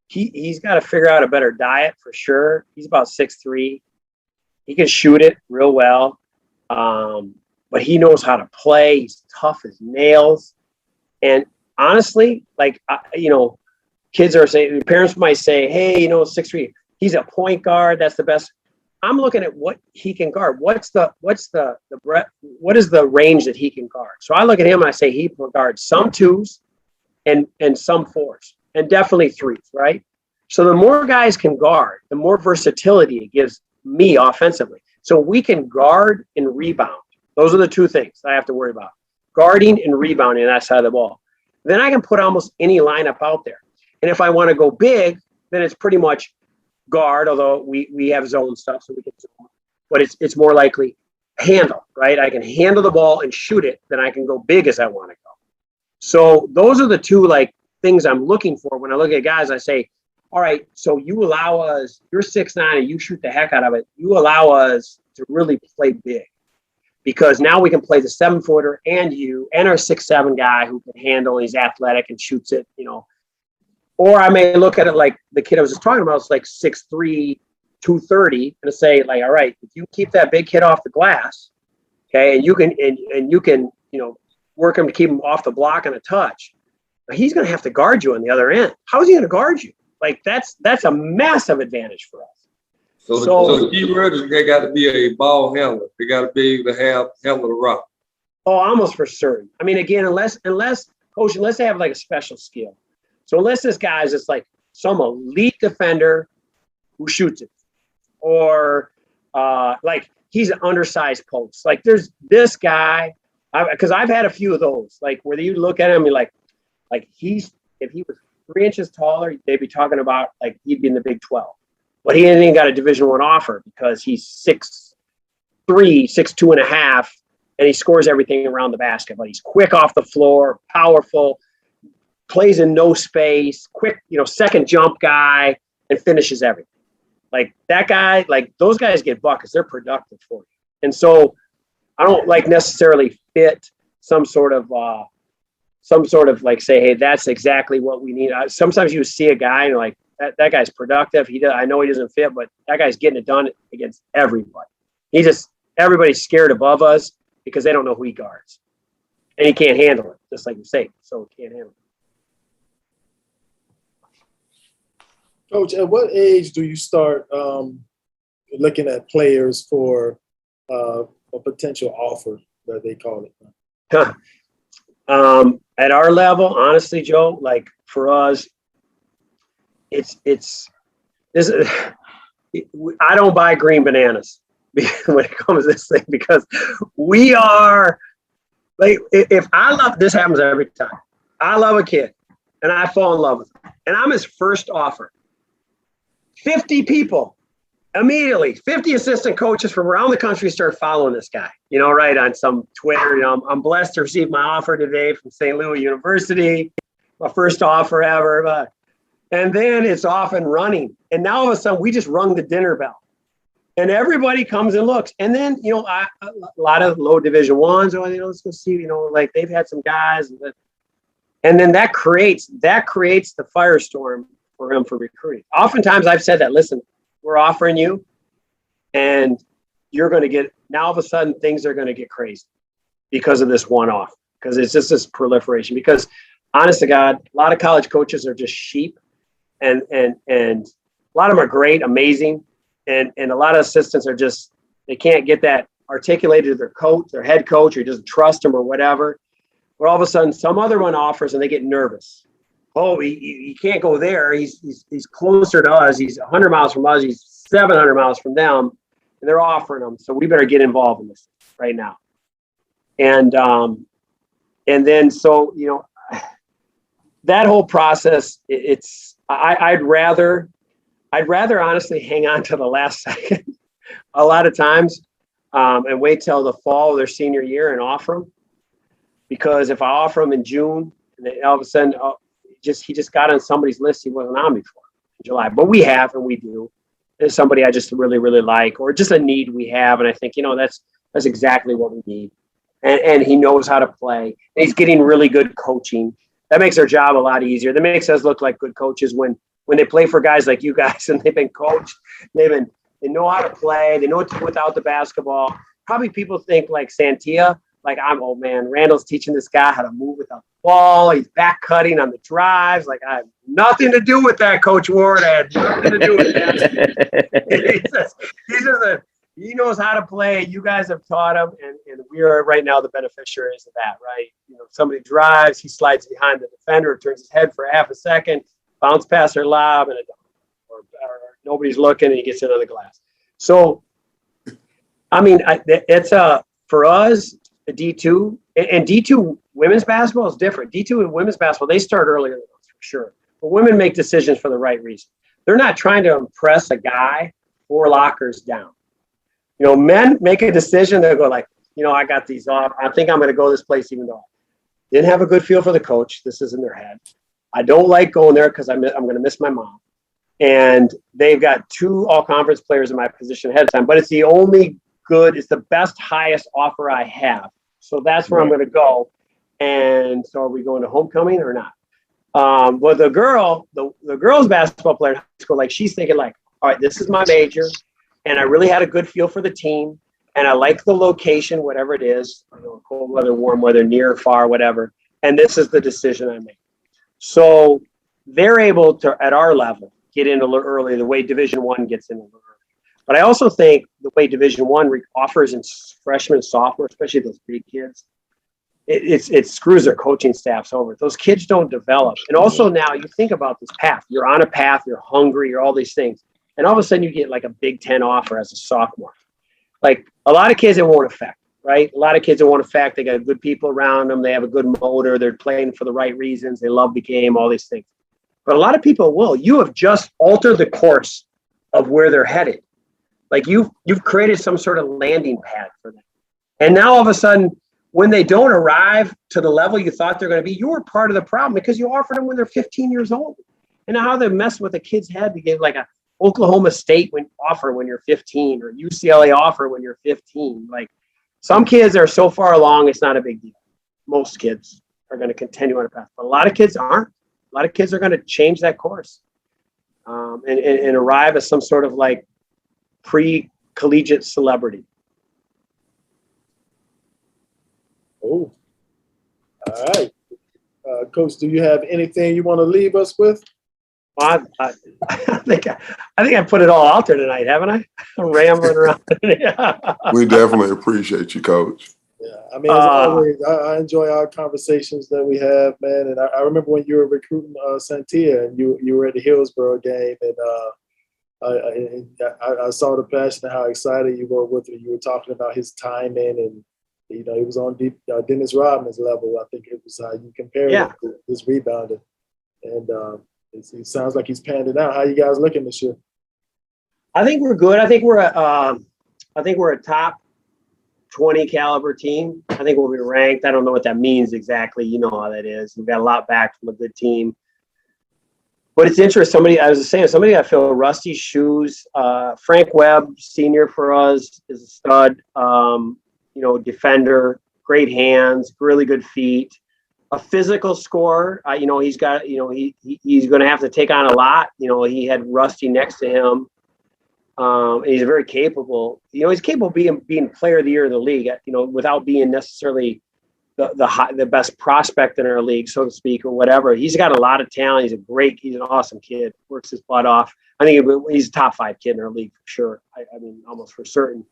to figure out a better diet for sure. He's about 6'3". He can shoot it real well. But he knows how to play. He's tough as nails. And honestly, like, you know, kids are saying, parents might say, hey, you know, 6'3", he's a point guard. That's the best. I'm looking at what he can guard. What's the breadth? What is the range that he can guard? So I look at him and I say he can guard some twos and some fours and definitely threes, right? So the more guys can guard, the more versatility it gives me offensively. So we can guard and rebound. Those are the two things I have to worry about. Guarding and rebounding that side of the ball. Then I can put almost any lineup out there. And if I want to go big, then it's pretty much guard, although we have zone stuff, so we can zone. But it's more likely handle, right? I can handle the ball and shoot it, then I can go big as I want to go. So those are the two like things I'm looking for when I look at guys. I say, all right, so you allow us, you're 6'9" and you shoot the heck out of it. You allow us to really play big. Because now we can play the 7-footer and you and our 6'7" guy who can handle, he's athletic and shoots it, you know. Or I may look at it like the kid I was just talking about, it's like 6'3", 230, and say, like, all right, if you keep that big kid off the glass, okay, and you can and you can, you know, work him to keep him off the block and a touch, he's gonna have to guard you on the other end. How is he gonna guard you? Like that's a massive advantage for us. So the key word is they got to be a ball handler. They got to be able to handle the rock. Oh, almost for certain. I mean, again, unless they have like a special skill. So unless this guy is just like some elite defender who shoots it, or like he's an undersized post. Like there's this guy, because I've had a few of those. Like where you look at him, you're like if he was 3 inches taller, they'd be talking about like he'd be in the Big 12. But he ain't even got a Division I offer because he's 6'3", 6'2" and a half, and he scores everything around the basket. But he's quick off the floor, powerful, plays in no space, quick, you know, second jump guy, and finishes everything. Like that guy, like those guys get buckets. They're productive for you. And so I don't like necessarily fit some sort of like say, hey, that's exactly what we need. Sometimes you see a guy and you're like, that guy's productive. I know he doesn't fit, but that guy's getting it done against everybody. Everybody's scared above us because they don't know who he guards. And he can't handle it, just like you say. So he can't handle it. Coach, at what age do you start looking at players for a potential offer, that they call it? At our level, honestly, Joe, like for us, I don't buy green bananas when it comes to this thing, because we are like, if I love, this happens every time. I love a kid and I fall in love with him and I'm his first offer. 50 people immediately, 50 assistant coaches from around the country start following this guy, you know, right on some Twitter. You know, I'm blessed to receive my offer today from St. Louis University, my first offer ever. And then it's off and running. And now all of a sudden we just rung the dinner bell and everybody comes and looks. And then, you know, a lot of low Division I's, let's go see, you know, like they've had some guys. And then that creates the firestorm for him for recruiting. Oftentimes I've said that, listen, we're offering you and you're going to get, now all of a sudden things are going to get crazy because of this one-off, because it's just this proliferation. Because honest to God, a lot of college coaches are just sheep. And a lot of them are great, amazing. And a lot of assistants are just, they can't get that articulated to their coach, their head coach, or doesn't trust them or whatever. But all of a sudden some other one offers and they get nervous. Oh, he can't go there. He's closer to us. He's 100 miles from us. He's 700 miles from them. And they're offering them. So we better get involved in this right now. And then, so, you know, that whole process, I'd rather honestly hang on to the last second a lot of times and wait till the fall of their senior year and offer them. Because if I offer them in June and then all of a sudden he just got on somebody's list he wasn't on before in July. But we do. There's somebody I just really, really like, or just a need we have. And I think, you know, that's exactly what we need. And he knows how to play. And he's getting really good coaching. That makes our job a lot easier. That makes us look like good coaches when they play for guys like you guys and they've been coached. They know how to play. They know what to do without the basketball. Probably people think like Santia, like, oh man, Randall's teaching this guy how to move without the ball. He's back cutting on the drives. Like, I have nothing to do with that, Coach Ward. I had nothing to do with that. He knows how to play. You guys have taught him, and we are right now the beneficiaries of that, right? Somebody drives, he slides behind the defender, turns his head for half a second, bounce pass or lob, and or nobody's looking, and he gets it on the glass. So, I mean, it's for us, a D2, and D2 women's basketball is different. D2 and women's basketball, they start earlier than us, for sure. But women make decisions for the right reason. They're not trying to impress a guy 4 lockers down. Men make a decision. They'll go like, I got these off. I think I'm going to go this place even though I didn't have a good feel for the coach. This is in their head. I don't like going there because I'm going to miss my mom. And they've got 2 all-conference players in my position ahead of time. But it's the only good, it's the best, highest offer I have. So that's where I'm going to go. And so are we going to homecoming or not? But the girls basketball player in high school, like she's thinking like, all right, this is my major. And I really had a good feel for the team. And I like the location, whatever it is, cold weather, warm weather, near, far, whatever. And this is the decision I made. So they're able to, at our level, get in a little early, the way Division I gets in a little early. But I also think the way Division I offers in freshman, sophomore, especially those big kids, it screws their coaching staffs over. Those kids don't develop. And also now you think about this path. You're on a path, you're hungry, you're all these things. And all of a sudden you get like a Big Ten offer as a sophomore. Like a lot of kids it won't affect, right? A lot of kids it won't affect. They got good people around them. They have a good motor. They're playing for the right reasons. They love the game, all these things. But a lot of people will. You have just altered the course of where they're headed. Like you've created some sort of landing pad for them. And now all of a sudden, when they don't arrive to the level you thought they're going to be, you were part of the problem because you offered them when they're 15 years old. And now how they mess with a kid's head to get like a Oklahoma State offer when you're 15 or UCLA offer when you're 15. Like some kids are so far along, it's not a big deal. Most kids are going to continue on a path, but a lot of kids aren't. A lot of kids are going to change that course and arrive as some sort of like pre-collegiate celebrity. Oh, all right. Coach, do you have anything you want to leave us with? I think I put it all out there tonight, haven't I? I'm rambling around. We definitely appreciate you, Coach. Yeah, I mean, as always, I enjoy our conversations that we have, man. And I remember when you were recruiting Santia and you were at the Hillsborough game, and I saw the passion and how excited you were with it. You were talking about his timing, and he was on Dennis Rodman's level. I think it was how you compared it to his rebounding, and it sounds like he's panned it out. How you guys looking this year? I think we're good. I think we're a top 20 caliber team. I think we'll be ranked. I don't know what that means exactly. You know how that is. We've got a lot back from a good team. But it's interesting. Somebody I feel Rusty's shoes. Frank Webb, senior for us, is a stud. Defender, great hands, really good feet. A physical scorer. He's got. He's going to have to take on a lot. He had Rusty next to him. And he's very capable. He's capable of being player of the year of the league. Without being necessarily the best prospect in our league, so to speak, or whatever. He's got a lot of talent. He's an awesome kid. Works his butt off. I think he's a top 5 kid in our league for sure. I mean, almost for certain.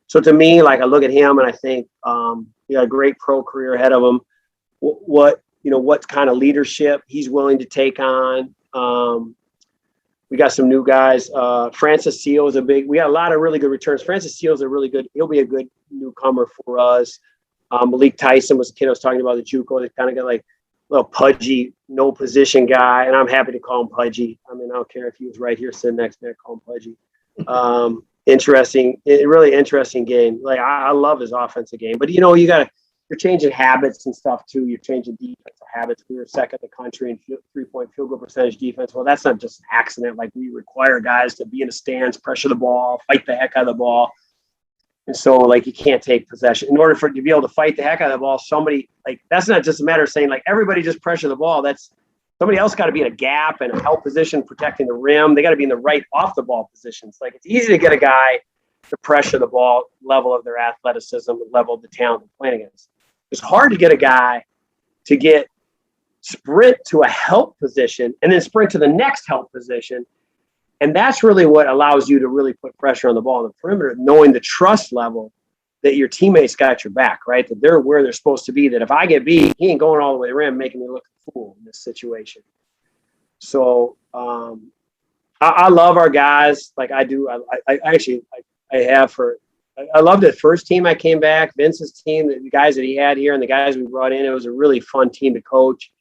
So to me, like I look at him and I think he got a great pro career ahead of him. What kind of leadership he's willing to take on. We got some new guys. Francis Seal is we got a lot of really good returns. Francis Seal is he'll be a good newcomer for us. Malik Tyson was the kid I was talking about, the JUCO. They kind of got like a little pudgy, no position guy, and I'm happy to call him pudgy. I mean, I don't care if he was right here sitting next to me, I'd call him pudgy. Really interesting game. Like I love his offensive game, but you're changing habits and stuff too. You're changing defensive habits. We were second in the country in 3-point field goal percentage defense. Well, that's not just an accident. Like we require guys to be in the stands, pressure the ball, fight the heck out of the ball. And so like you can't take possession. In order for you to be able to fight the heck out of the ball, somebody like that's not just a matter of saying like everybody just pressure the ball. That's somebody else got to be in a gap and a help position protecting the rim. They got to be in the right off the ball positions. Like it's easy to get a guy to pressure the ball, level of their athleticism, level of the talent they're playing against. It's hard to get a guy to get sprint to a help position and then sprint to the next help position. And that's really what allows you to really put pressure on the ball on the perimeter, knowing the trust level that your teammates got your back, right? That they're where they're supposed to be, that if I get beat, he ain't going all the way to the rim, making me look a fool in this situation. So I love our guys. Like I do. I loved the first team I came back, Vince's team, the guys that he had here and the guys we brought in. It was a really fun team to coach.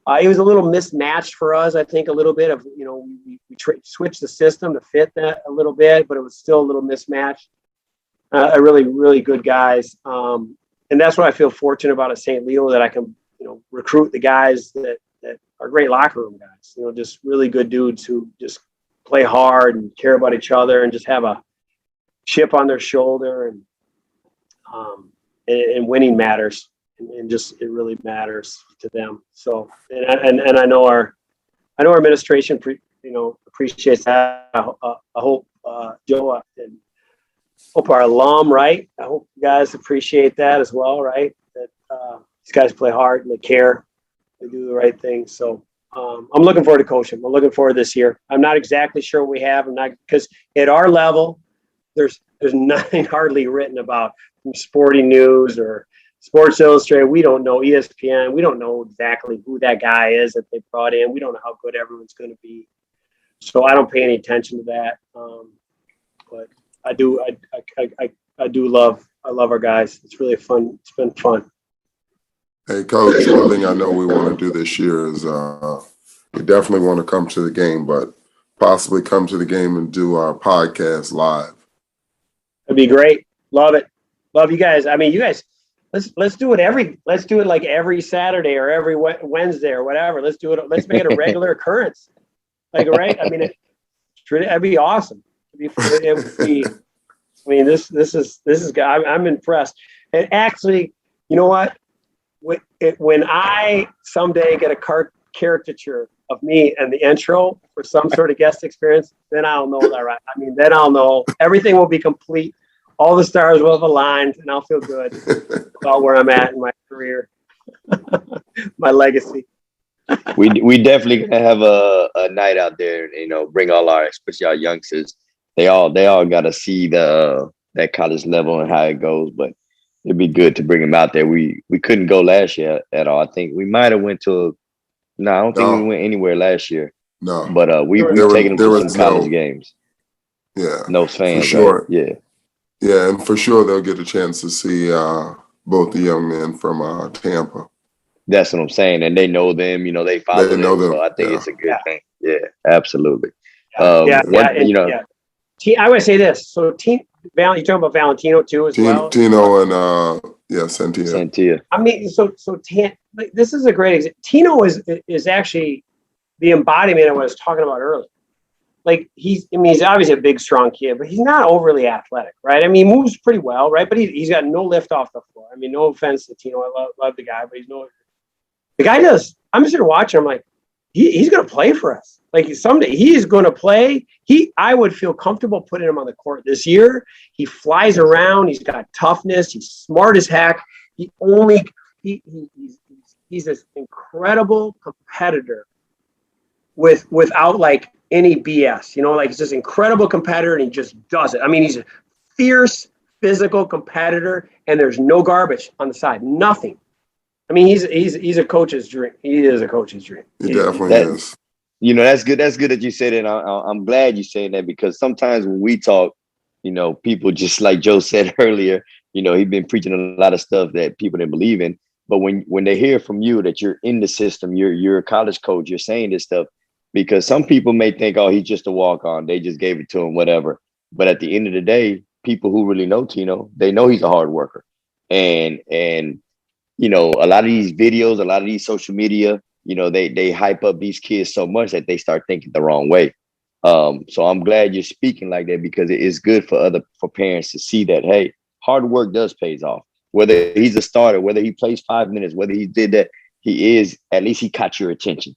It was a little mismatched for us, I think, a little bit of, we switched the system to fit that a little bit, but it was still a little mismatched. Really, really good guys. And that's what I feel fortunate about at St. Leo, that I can, recruit the guys that are great locker room guys, just really good dudes who just play hard and care about each other and just have a chip on their shoulder, and winning matters, and just it really matters to them. So and I know our administration appreciates that. I hope Joe and hope our alum, right? I hope you guys appreciate that as well, right? That these guys play hard and they care, they do the right thing. So I'm looking forward to coaching. I'm looking forward this year. I'm not exactly sure what we have. Because at our level, there's nothing hardly written about from Sporting News or Sports Illustrated. We don't know ESPN. We don't know exactly who that guy is that they brought in. We don't know how good everyone's going to be. So I don't pay any attention to that. But I do. I do love. I love our guys. It's really fun. It's been fun. Hey, Coach, one thing I know we want to do this year is we definitely want to come to the game, but possibly come to the game and do our podcast live. That'd be great. Love it. Love you guys. I mean, you guys, let's do it let's do it like every Saturday or every Wednesday or whatever. Let's do it. Let's make it a regular occurrence. Like, right? I mean, that'd be awesome. It would be. I mean, this is. I'm impressed. And actually, you know what? When I someday get a caricature of me and the intro for some sort of guest experience, then I'll know that, right? I mean, then I'll know everything will be complete. All the stars will have aligned, and I'll feel good about where I'm at in my career, my legacy. We definitely gonna have a night out there. Bring all our, especially our youngsters. They all got to see that college level and how it goes. But it'd be good to bring them out there. We couldn't go last year at all. I think we might have went to. No, I don't think we went anywhere last year. No, but we've taken them to some college games. Yeah, no fans, for sure. Right? Yeah, and for sure they'll get a chance to see both the young men from Tampa. That's what I'm saying, and they know them. They follow them. So I think it's a good thing. Yeah, absolutely. I would say this. So, you're talking about Valentino too, as well. Tino and Santia. I mean, this is a great example. Tino is actually the embodiment of what I was talking about earlier. Like he's obviously a big, strong kid, but he's not overly athletic, right? I mean, he moves pretty well, right? But he's got no lift off the floor. I mean, no offense to Tino, I love the guy, but the guy does. I'm just gonna watch him. Like he's gonna play for us. Like someday he's gonna play. I would feel comfortable putting him on the court this year. He flies around. He's got toughness. He's smart as heck. He's this incredible competitor without like any BS, like he's this incredible competitor and he just does it. I mean, he's a fierce physical competitor and there's no garbage on the side, nothing. I mean, he's a coach's dream. He is a coach's dream. He definitely is. That's good. That's good that you said it. I'm glad you saying that because sometimes when we talk, people just like Joe said earlier, he's been preaching a lot of stuff that people didn't believe in. But when they hear from you that you're in the system, you're a college coach, you're saying this stuff, because some people may think, oh, he's just a walk-on. They just gave it to him, whatever. But at the end of the day, people who really know Tino, they know he's a hard worker. And a lot of these videos, a lot of these social media, they hype up these kids so much that they start thinking the wrong way. So I'm glad you're speaking like that because it is good for parents to see that, hey, hard work does pays off. Whether he's a starter, whether he plays 5 minutes, whether he did that, at least he caught your attention.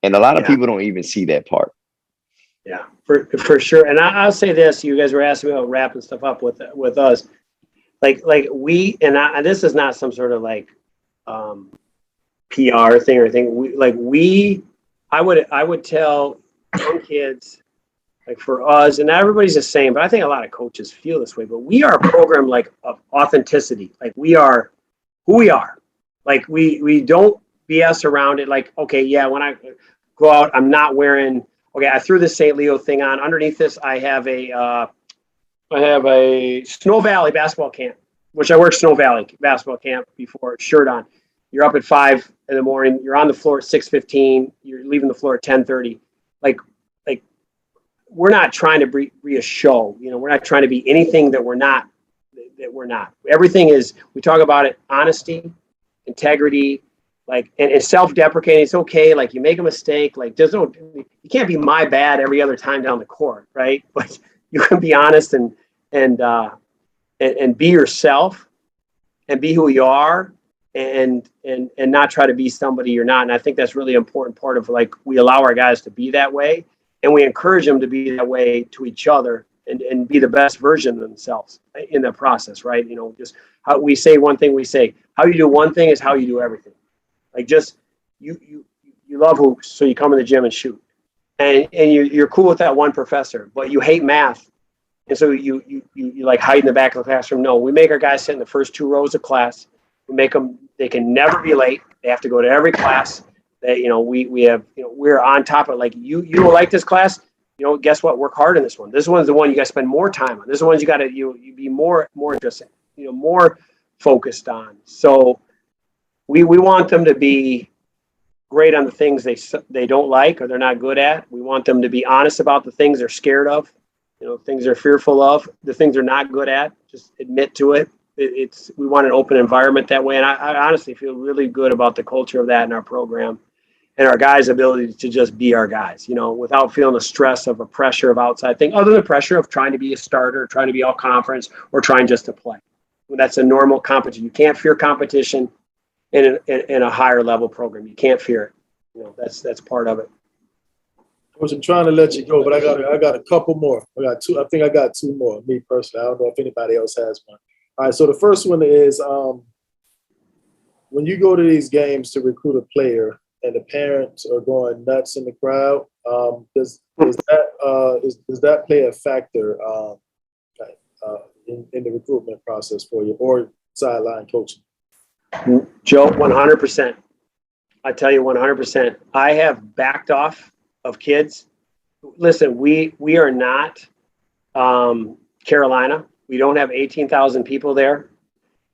And a lot of people don't even see that part. Yeah, for sure. And I'll say this: you guys were asking me about wrapping stuff up with us, like we and this is not some sort of like PR thing or anything. I would tell young kids, like for us, and not everybody's the same, but I think a lot of coaches feel this way, but we are a program like of authenticity. Like we are who we are. Like we don't BS around it. Like, okay, yeah, when I go out, I'm not wearing, okay, I threw this St. Leo thing on. Underneath this, I have a Snow Valley basketball camp, which I worked Snow Valley basketball camp before, shirt on. You're up at 5 in the morning. You're on the floor at 6:15. You're leaving the floor at 10:30. Like we're not trying to be a show. You know, we're not trying to be anything that we're not. Everything is, we talk about it, honesty, integrity, like, and self-deprecating. It's okay. Like you make a mistake. Like you can't be my bad every other time down the court, right? But you can be honest and be yourself and be who you are and not try to be somebody you're not. And I think that's really important part of, like, we allow our guys to be that way and we encourage them to be that way to each other and be the best version of themselves in the process, right? You know, just how we say one thing, we say how you do one thing is how you do everything. Like just you love hoops, so you come in the gym and shoot, and you're cool with that one professor, but you hate math, and so you like hide in the back of the classroom. No, we make our guys sit in the first 2 rows of class. We make them, they can never be late. They have to go to every class. That, you know, we have, you know, we're on top of, like, you don't like this class, you know, guess what? Work hard in this one. This one's the one you got to spend more time on. This is the one you got to you be more interested, you know, more focused on. So we want them to be great on the things they don't like or they're not good at. We want them to be honest about the things they're scared of, you know, things they're fearful of, the things they're not good at. Just admit to it. We want an open environment that way. And I honestly feel really good about the culture of that in our program and our guys' ability to just be our guys, you know, without feeling the stress of a pressure of outside thing, other than the pressure of trying to be a starter, trying to be all conference, or trying just to play. That's a normal competition. You can't fear competition in a higher level program. You can't fear it. You know, that's part of it. Coach, I'm trying to let you go, but I got a couple more. I got two. I think I got 2 more. Me personally, I don't know if anybody else has one. All right. So the first one is when you go to these games to recruit a player and the parents are going nuts in the crowd, does that play a factor in the recruitment process for you, or sideline coaching? Joe, 100%. I tell you 100%. I have backed off of kids. Listen, we are not Carolina. We don't have 18,000 people there.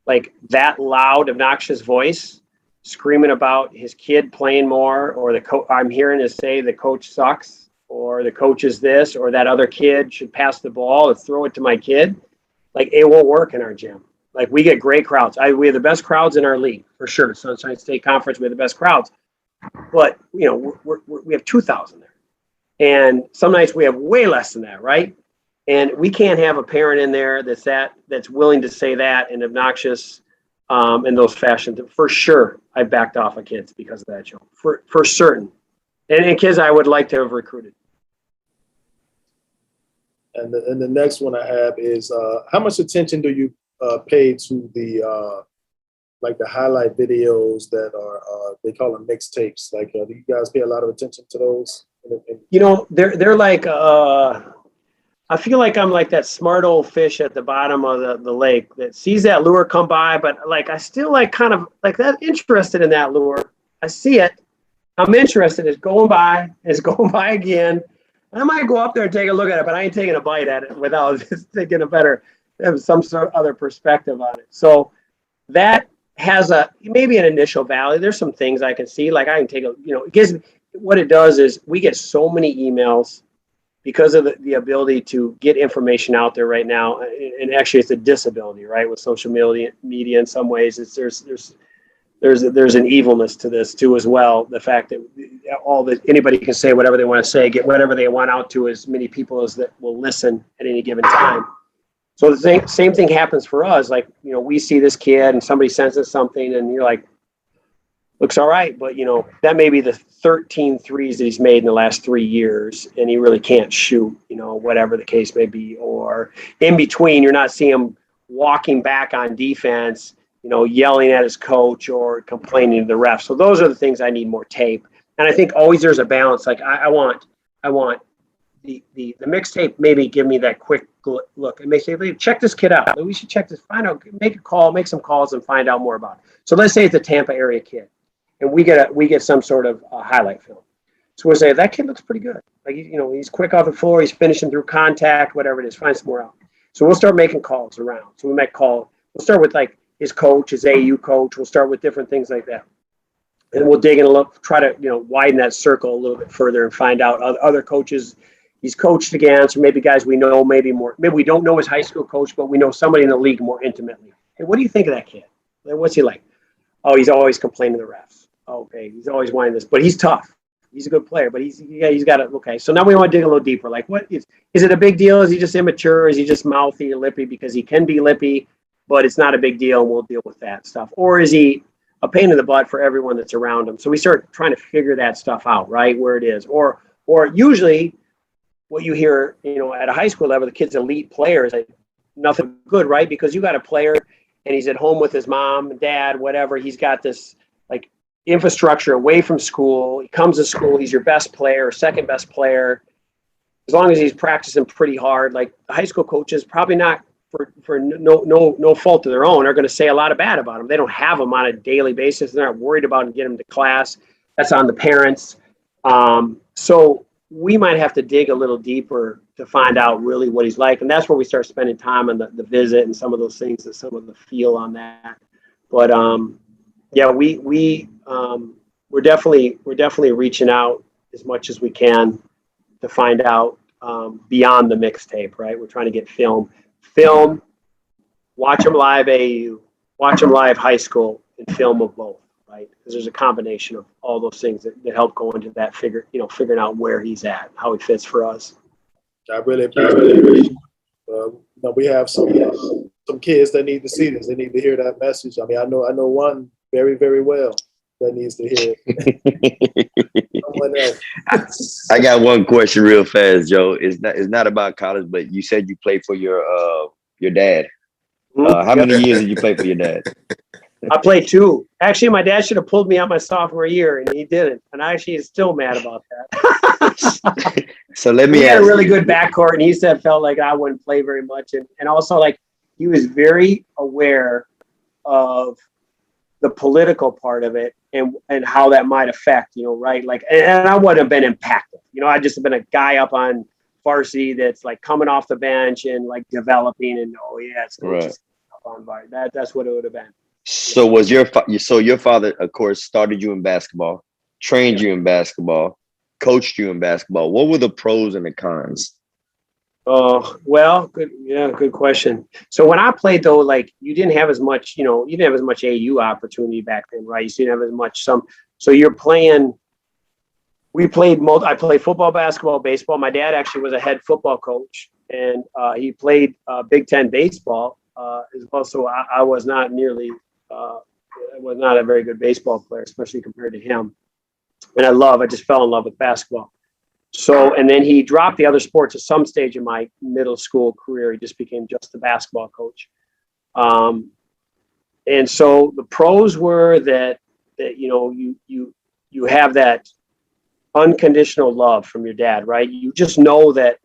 Like that loud, obnoxious voice screaming about his kid playing more, or I'm hearing is say the coach sucks, or the coach is this, or that other kid should pass the ball and throw it to my kid. Like, it won't work in our gym. Like, we get great crowds. We have the best crowds in our league for sure. Sunshine State Conference, we have the best crowds. But you know, we have 2,000 there, and some nights we have way less than that, right? And we can't have a parent in there that's willing to say that and obnoxious in those fashions. For sure, I backed off of kids because of that, Joe. For certain, and kids I would like to have recruited. And the next one I have is how much attention do you pay to the like the highlight videos that are they call them mixtapes? Like, do you guys pay a lot of attention to those? You know, they're like I feel like I'm like that smart old fish at the bottom of the lake that sees that lure come by, but like I still like kind of like that interested in that lure. I see it. I'm interested. It's going by again. I might go up there and take a look at it, but I ain't taking a bite at it without just thinking have some sort of other perspective on it. So that has maybe an initial value. There's some things I can see, like I can take it gives what it does is we get so many emails because of the ability to get information out there right now. And actually it's a disability, right? With social media in some ways, there's an evilness to this too as well. The fact that anybody can say whatever they want to say, get whatever they want out to as many people as that will listen at any given time. So the same thing happens for us. Like, we see this kid and somebody sends us something and you're like, looks all right, but that may be the 13 threes that he's made in the last 3 years and he really can't shoot, whatever the case may be. Or in between, you're not seeing him walking back on defense, yelling at his coach or complaining to the ref. So those are the things I need more tape. And I think always there's a balance. Like I want the mixtape, maybe give me that quick look and may say, check this kid out. We should check this, find out, make a call, make some calls and find out more about it. So let's say it's a Tampa area kid and we get some sort of highlight film. So we'll say that kid looks pretty good. Like, he's quick off the floor. He's finishing through contact, whatever it is, find some more out. So we'll start making calls around. So we'll start with like his coach, his AU coach. We'll start with different things like that. And we'll dig in a little, try to, widen that circle a little bit further and find out other coaches he's coached against, or maybe guys we know, maybe we don't know his high school coach, but we know somebody in the league more intimately. Hey, what do you think of that kid? What's he like? Oh, he's always complaining to the refs. Okay, he's always whining this, but he's tough. He's a good player, but he's got it. Okay, so now we want to dig a little deeper. Like, what is it a big deal? Is he just immature? Is he just mouthy or lippy? Because he can be lippy, but it's not a big deal, and we'll deal with that stuff. Or is he a pain in the butt for everyone that's around him? So we start trying to figure that stuff out, right, where it is. Or usually what you hear, at a high school level, the kid's elite players, like nothing good, right? Because you got a player and he's at home with his mom and dad, whatever. He's got this like infrastructure away from school. He comes to school. He's your best player, second best player. As long as he's practicing pretty hard, like the high school coaches, probably not for no fault of their own, are going to say a lot of bad about him. They don't have him on a daily basis. They're not worried about him getting him to class. That's on the parents. So we might have to dig a little deeper to find out really what he's like. And that's where we start spending time on the visit and some of those things and some of the feel on that. But yeah, we're definitely reaching out as much as we can to find out beyond the mixtape, right? We're trying to get film, watch them live AAU, watch them live high school, and film of both, right? Because there's a combination of all those things that help go into that figuring out where he's at, how he fits for us. I really appreciate it. We have some kids that need to see this. They need to hear that message. I mean, I know one very, very well that needs to hear it. Someone else. I got one question real fast, Joe. It's not about college, but you said you played for your dad. How many years did you play for your dad? I played 2. Actually, my dad should have pulled me out my sophomore year, and he didn't. And I actually is still mad about that. So let me We ask had a really good backcourt, and he said felt like I wouldn't play very much. And also, like, he was very aware of the political part of it and how that might affect, right? Like, and I wouldn't have been impacted. I'd just have been a guy up on varsity that's like coming off the bench and like developing and, it's right. Just up on varsity. That's what it would have been. So was your father, of course, started you in basketball, trained you in basketball, coached you in basketball. What were the pros and the cons? Oh, well, good question. So when I played though, like you didn't have as much, you didn't have as much AU opportunity back then, right? You didn't have as much so you're playing. I played football, basketball, baseball. My dad actually was a head football coach, and he played Big Ten baseball as well. So I was not a very good baseball player, especially compared to him. And I just fell in love with basketball. So, and then he dropped the other sports at some stage in my middle school career. He just became just the basketball coach. And so the pros were that you have that unconditional love from your dad, right? You just know that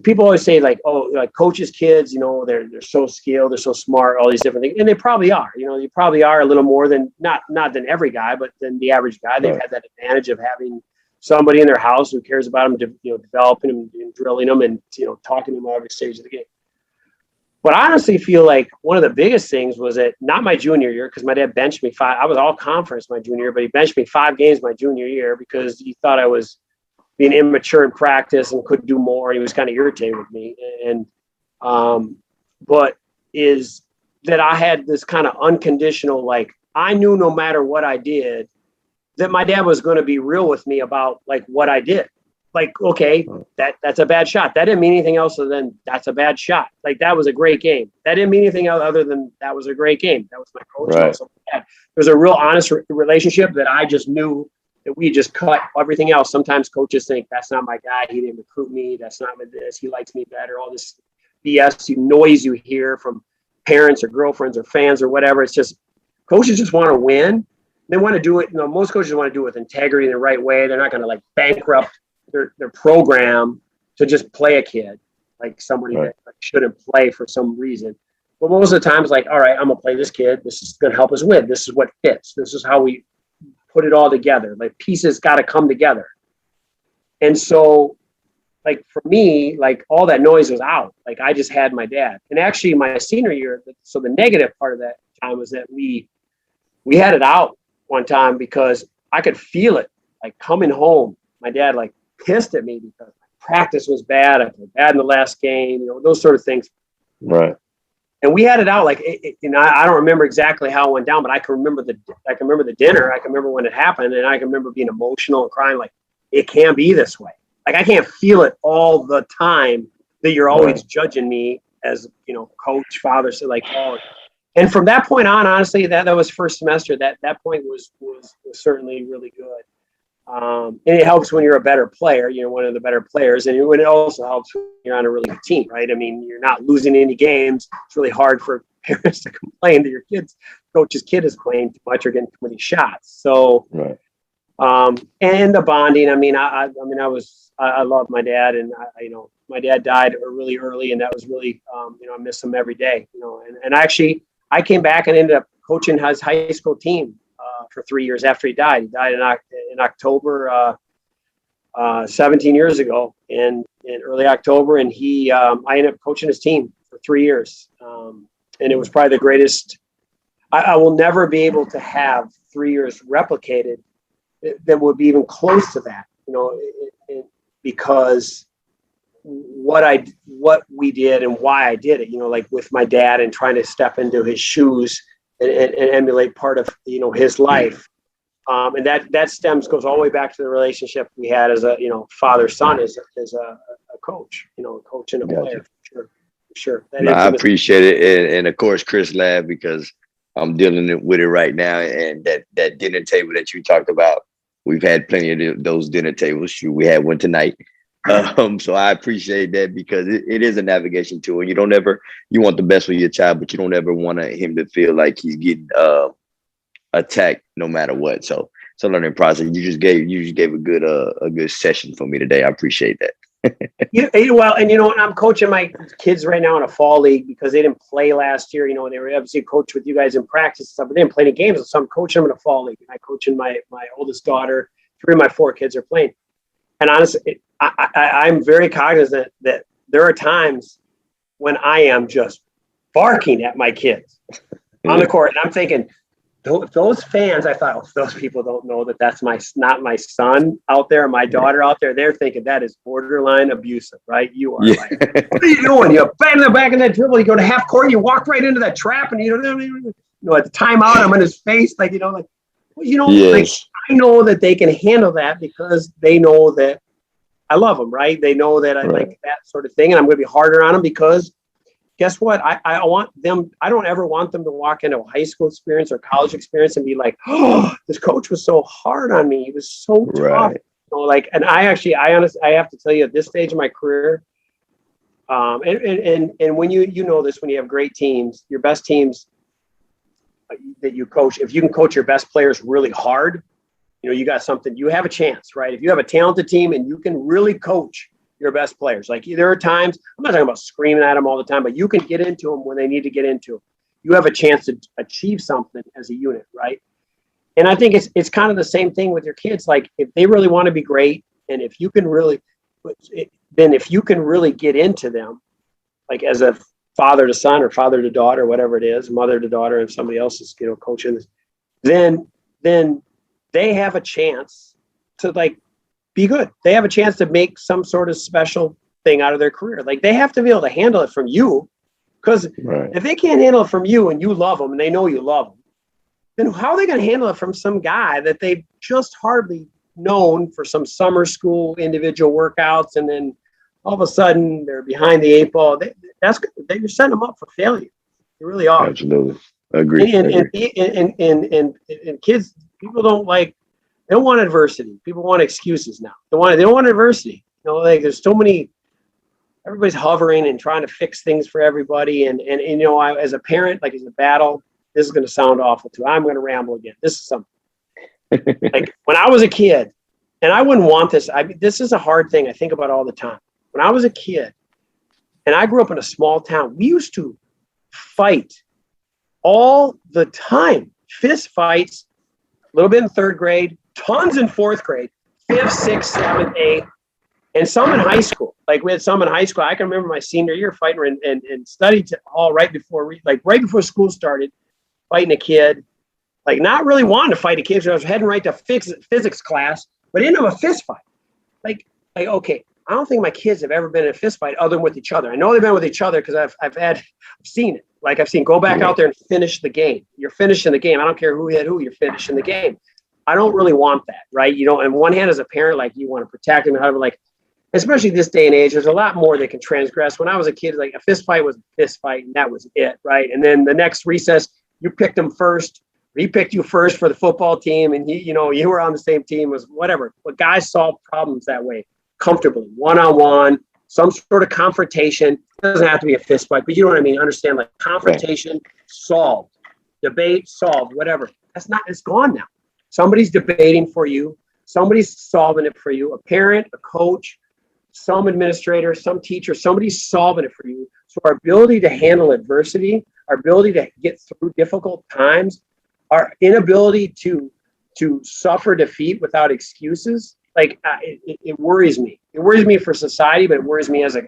people always say like, oh, like coaches' kids, they're so skilled, they're so smart, all these different things, and they probably are. You probably are a little more than not than every guy, but than the average guy. They've had that advantage of having somebody in their house who cares about them, developing them and drilling them and talking to them every stage of the game. But I honestly feel like one of the biggest things was that not my junior year, because my dad benched me 5. I was all conference my junior year, but he benched me 5 games my junior year because he thought I was being immature in practice and could do more. He was kind of irritated with me. And but is that I had this kind of unconditional, like I knew no matter what I did, that my dad was going to be real with me about like what I did. Like, okay, that's a bad shot. That didn't mean anything else other than that's a bad shot. Like that was a great game. That didn't mean anything other than that was a great game. That was my coach. Right. There was a real honest relationship that I just knew that we just cut everything else. Sometimes coaches think that's not my guy. He didn't recruit me. That's not this. He likes me better. All this BS noise you hear from parents or girlfriends or fans or whatever. It's just coaches just want to win. They want to do it. Most coaches want to do it with integrity in the right way. They're not going to like bankrupt their program to just play a kid like somebody that shouldn't play for some reason. But most of the time it's like, all right, I'm going to play this kid. This is going to help us win. This is what fits. This is how we put it all together. Like pieces got to come together. And so like for me, like all that noise was out. Like I just had my dad. And actually my senior year, so the negative part of that time was that we had it out one time because I could feel it like coming home. My dad like pissed at me because practice was bad. I played bad in the last game, those sort of things. Right. And we had it out like, I don't remember exactly how it went down, but I can remember the dinner. I can remember when it happened, and I can remember being emotional and crying like, it can't be this way. Like I can't feel it all the time that you're always judging me as, coach, father. So like, oh, and from that point on, honestly, that was first semester. That point was certainly really good. And it helps when you're a better player, one of the better players. And it also helps when you're on a really good team, right? I mean, you're not losing any games. It's really hard for parents to complain that your coach's kid is playing too much or getting too many shots. So, and the bonding, I love my dad, and my dad died really early, and that was really, I miss him every day, and actually I came back and ended up coaching his high school team for 3 years after he died. He died in October, 17 years ago, in early October, and I ended up coaching his team for 3 years, and it was probably the greatest. I will never be able to have 3 years replicated that would be even close to that, because what we did and why I did it, like with my dad and trying to step into his shoes and emulate part of, his life. And that goes all the way back to the relationship we had as a, father-son, as a coach, coach and a player. For sure. No, I appreciate it. And of course, Chris laughed because I'm dealing with it right now. And that dinner table that you talked about, we've had plenty of those dinner tables. We had one tonight. So I appreciate that because it is a navigation tool. You want the best for your child, but you don't ever want him to feel like he's getting attacked no matter what. So it's a learning process. You just gave a good session for me today. I appreciate that. Well, and I'm coaching my kids right now in a fall league because they didn't play last year. They were obviously coached with you guys in practice and stuff, but they didn't play any games. So I'm coaching them in a fall league. I coaching my oldest daughter. 3 of my 4 kids are playing. And honestly, I'm very cognizant that there are times when I am just barking at my kids on the court, and I'm thinking, those fans, I thought, those people don't know that that's not my son out there, my daughter out there. They're thinking that is borderline abusive, right? You are like, what are you doing? You bang the back in that dribble. You go to half court. You walk right into that trap, and at the timeout, I'm in his face, like. Like I know that they can handle that because they know that I love them, right? They know that I like that sort of thing, and I'm going to be harder on them because guess what? I want them. I don't ever want them to walk into a high school experience or college experience and be like, "Oh, this coach was so hard on me. He was so tough." And I have to tell you, at this stage of my career, and when you know this, when you have great teams, your best teams that you coach, if you can coach your best players really hard, you got something, you have a chance, right? If you have a talented team and you can really coach your best players, like there are times, I'm not talking about screaming at them all the time, but you can get into them when they need to get into. You have a chance to achieve something as a unit, right? And I think it's kind of the same thing with your kids. Like if they really want to be great, and if you can really get into them, like as a father to son or father to daughter, whatever it is, mother to daughter, and somebody else is, coaching this, then they have a chance to like be good. They have a chance to make some sort of special thing out of their career. Like they have to be able to handle it from you, because if they can't handle it from you and you love them and they know you love them, then how are they going to handle it from some guy that they've just hardly known for some summer school individual workouts, and then all of a sudden they're behind the 8 ball? You're setting them up for failure. You really are. Absolutely. Agree. And kids, people they don't want adversity. People want excuses now. They don't want adversity. Like there's so many everybody's hovering and trying to fix things for everybody. And you know, I, as a parent, like, as a battle, this is going to sound awful too. I'm going to ramble again. This is something like when I was a kid, and I wouldn't want this. This is a hard thing I think about all the time. When I was a kid and I grew up in a small town, we used to fight all the time. Fist fights, a little bit in third grade, tons in fourth grade, fifth, sixth, seventh, eighth, and some in high school. Like, we had some in high school. I can remember my senior year fighting and studied hall right before school started, fighting a kid, like not really wanting to fight a kid. So I was heading right to physics class, but didn't have a fist fight. Like, okay, I don't think my kids have ever been in a fist fight other than with each other. I know they've been with each other because I've seen it. Like, I've seen, go back out there and finish the game. You're finishing the game. I don't care who hit who, you're finishing the game. I don't really want that, right? You know, on one hand, as a parent, like, you want to protect them, however, like, especially this day and age, there's a lot more that can transgress. When I was a kid, like, a fist fight was a fist fight, and that was it, right? And then the next recess, you picked him first. He picked you first for the football team, and you were on the same team, was whatever. But guys solve problems that way, comfortably, one-on-one, some sort of confrontation. It doesn't have to be a fist fight, but you know what I mean? Understand, like, confrontation, solved, debate, solved, whatever. It's gone now. Somebody's debating for you. Somebody's solving it for you. A parent, a coach, some administrator, some teacher, somebody's solving it for you. So our ability to handle adversity, our ability to get through difficult times, our inability to suffer defeat without excuses, like, it worries me. It worries me for society, but it worries me as a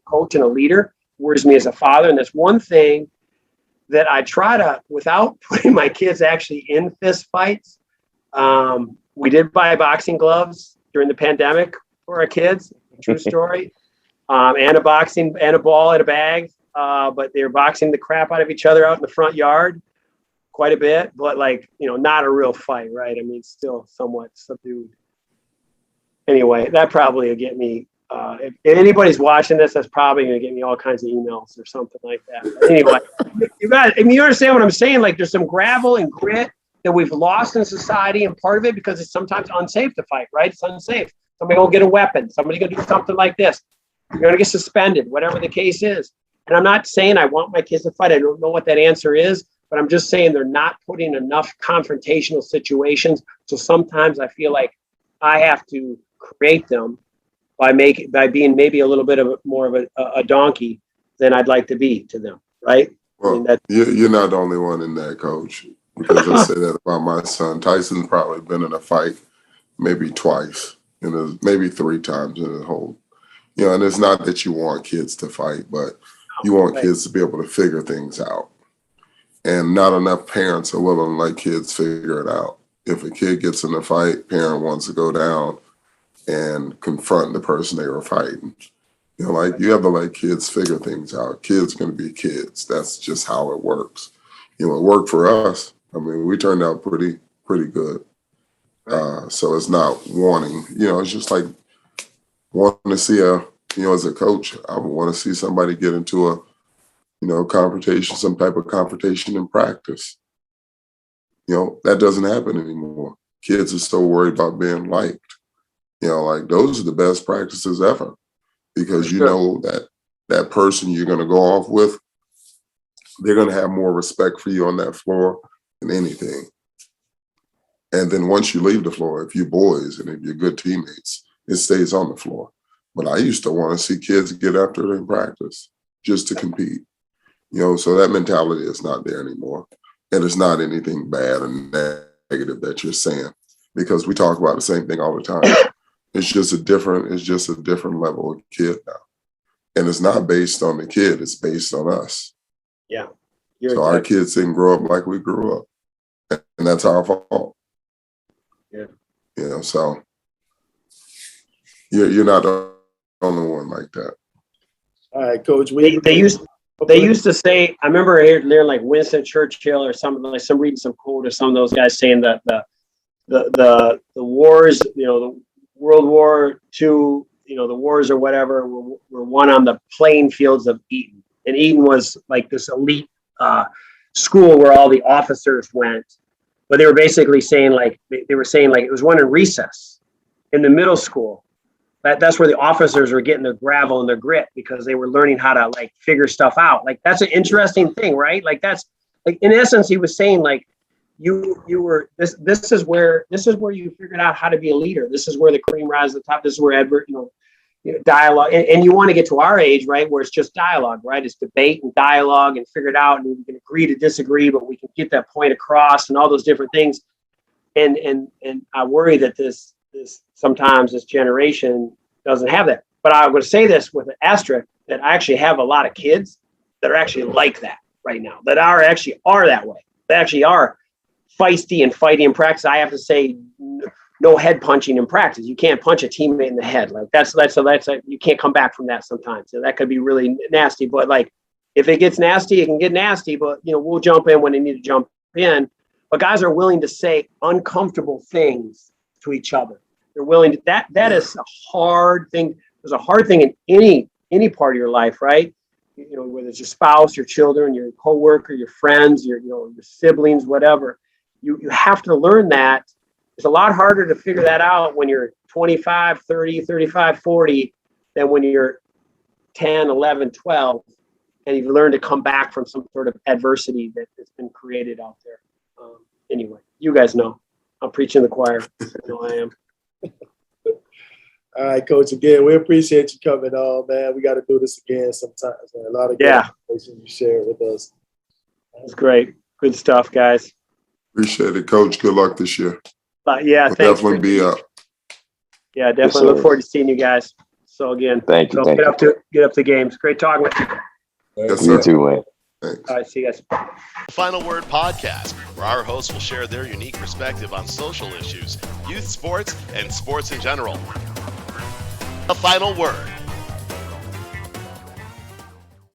coach and a leader. It worries me as a father. And that's one thing that I try to, without putting my kids actually in fist fights. We did buy boxing gloves during the pandemic for our kids. True story. And a ball and a bag. But they were boxing the crap out of each other out in the front yard quite a bit, but, like, not a real fight, right? I mean, still somewhat subdued. Anyway, that probably will get me, if anybody's watching this, that's probably going to get me all kinds of emails or something like that. But anyway, you understand what I'm saying? Like, there's some gravel and grit that we've lost in society, and part of it because it's sometimes unsafe to fight, right? It's unsafe. Somebody will get a weapon. Somebody's going to do something like this. You're going to get suspended, whatever the case is. And I'm not saying I want my kids to fight. I don't know what that answer is, but I'm just saying they're not putting enough confrontational situations. So sometimes I feel like I have to create them by being maybe a little bit of more of a donkey than I'd like to be to them, right? Well, you're not the only one in that, Coach, because I say that about my son. Tyson's probably been in a fight maybe twice, maybe 3 times in his whole. And it's not that you want kids to fight, but you want kids to be able to figure things out. And not enough parents are willing to let kids figure it out. If a kid gets in a fight, parent wants to go down and confront the person they were fighting. Like, you have to let kids figure things out. Kids going to be kids. That's just how it works. It worked for us. I mean, we turned out pretty good. So it's not wanting, it's just like wanting to see as a coach, I would want to see somebody get into a, confrontation, some type of confrontation in practice. That doesn't happen anymore. Kids are so worried about being liked. Like, those are the best practices ever, because know that person you're going to go off with, they're going to have more respect for you on that floor than anything. And then once you leave the floor, if you're boys and if you're good teammates, it stays on the floor. But I used to want to see kids get after it in practice just to compete. So that mentality is not there anymore. And it's not anything bad and negative that you're saying, because we talk about the same thing all the time. It's just a different level of kid now. And it's not based on the kid, it's based on us. Yeah. So our kids didn't grow up like we grew up. And that's our fault. Yeah. So you're not the only one like that. All right, Coach. They used to say, I remember hearing like Winston Churchill or something, like reading some quote of some of those guys saying that the wars, the World War II, the wars or whatever were won on the playing fields of Eton. And Eton was like this elite school where all the officers went. But they were basically saying, like, it was one in recess in the middle school. That's where the officers were getting their gravel and their grit, because they were learning how to like figure stuff out. Like, that's an interesting thing, right? Like, that's like, in essence, he was saying like, you were this is where you figured out how to be a leader. This is where the cream rises to the top. This is where Edward, dialogue, and you want to get to our age, right, where it's just dialogue, right? It's debate and dialogue and figure it out, and we can agree to disagree, but we can get that point across and all those different things. And I worry that this sometimes this generation doesn't have that. But I'm going to say this with an asterisk, that I actually have a lot of kids that are actually like that right now, that are that way. They actually are feisty and fighting in practice. I have to say, no head punching in practice. You can't punch a teammate in the head. Like, that's you can't come back from that sometimes. So that could be really nasty. But like, if it gets nasty, it can get nasty. But we'll jump in when they need to jump in. But guys are willing to say uncomfortable things to each other. They're willing to. That is a hard thing. There's a hard thing in any part of your life, right? Whether it's your spouse, your children, your coworker, your friends, your siblings, whatever. You have to learn that. It's a lot harder to figure that out when you're 25, 30, 35, 40 than when you're 10, 11, 12, and you've learned to come back from some sort of adversity that has been created out there. Anyway, you guys know. I'm preaching the choir. I am. All right, Coach, again, we appreciate you coming on, man. We got to do this again sometimes, man. A lot of good information you shared with us. That's great. Good stuff, guys. Appreciate it, Coach. Good luck this year. Thanks. Definitely be up. Yeah, definitely look forward to seeing you guys. So again, Thank you. Get up to games. Great talking with you. Yes, sir. You too, man. Thanks. All right, see you guys. The Final Word podcast, where our hosts will share their unique perspective on social issues, youth sports, and sports in general. The Final Word.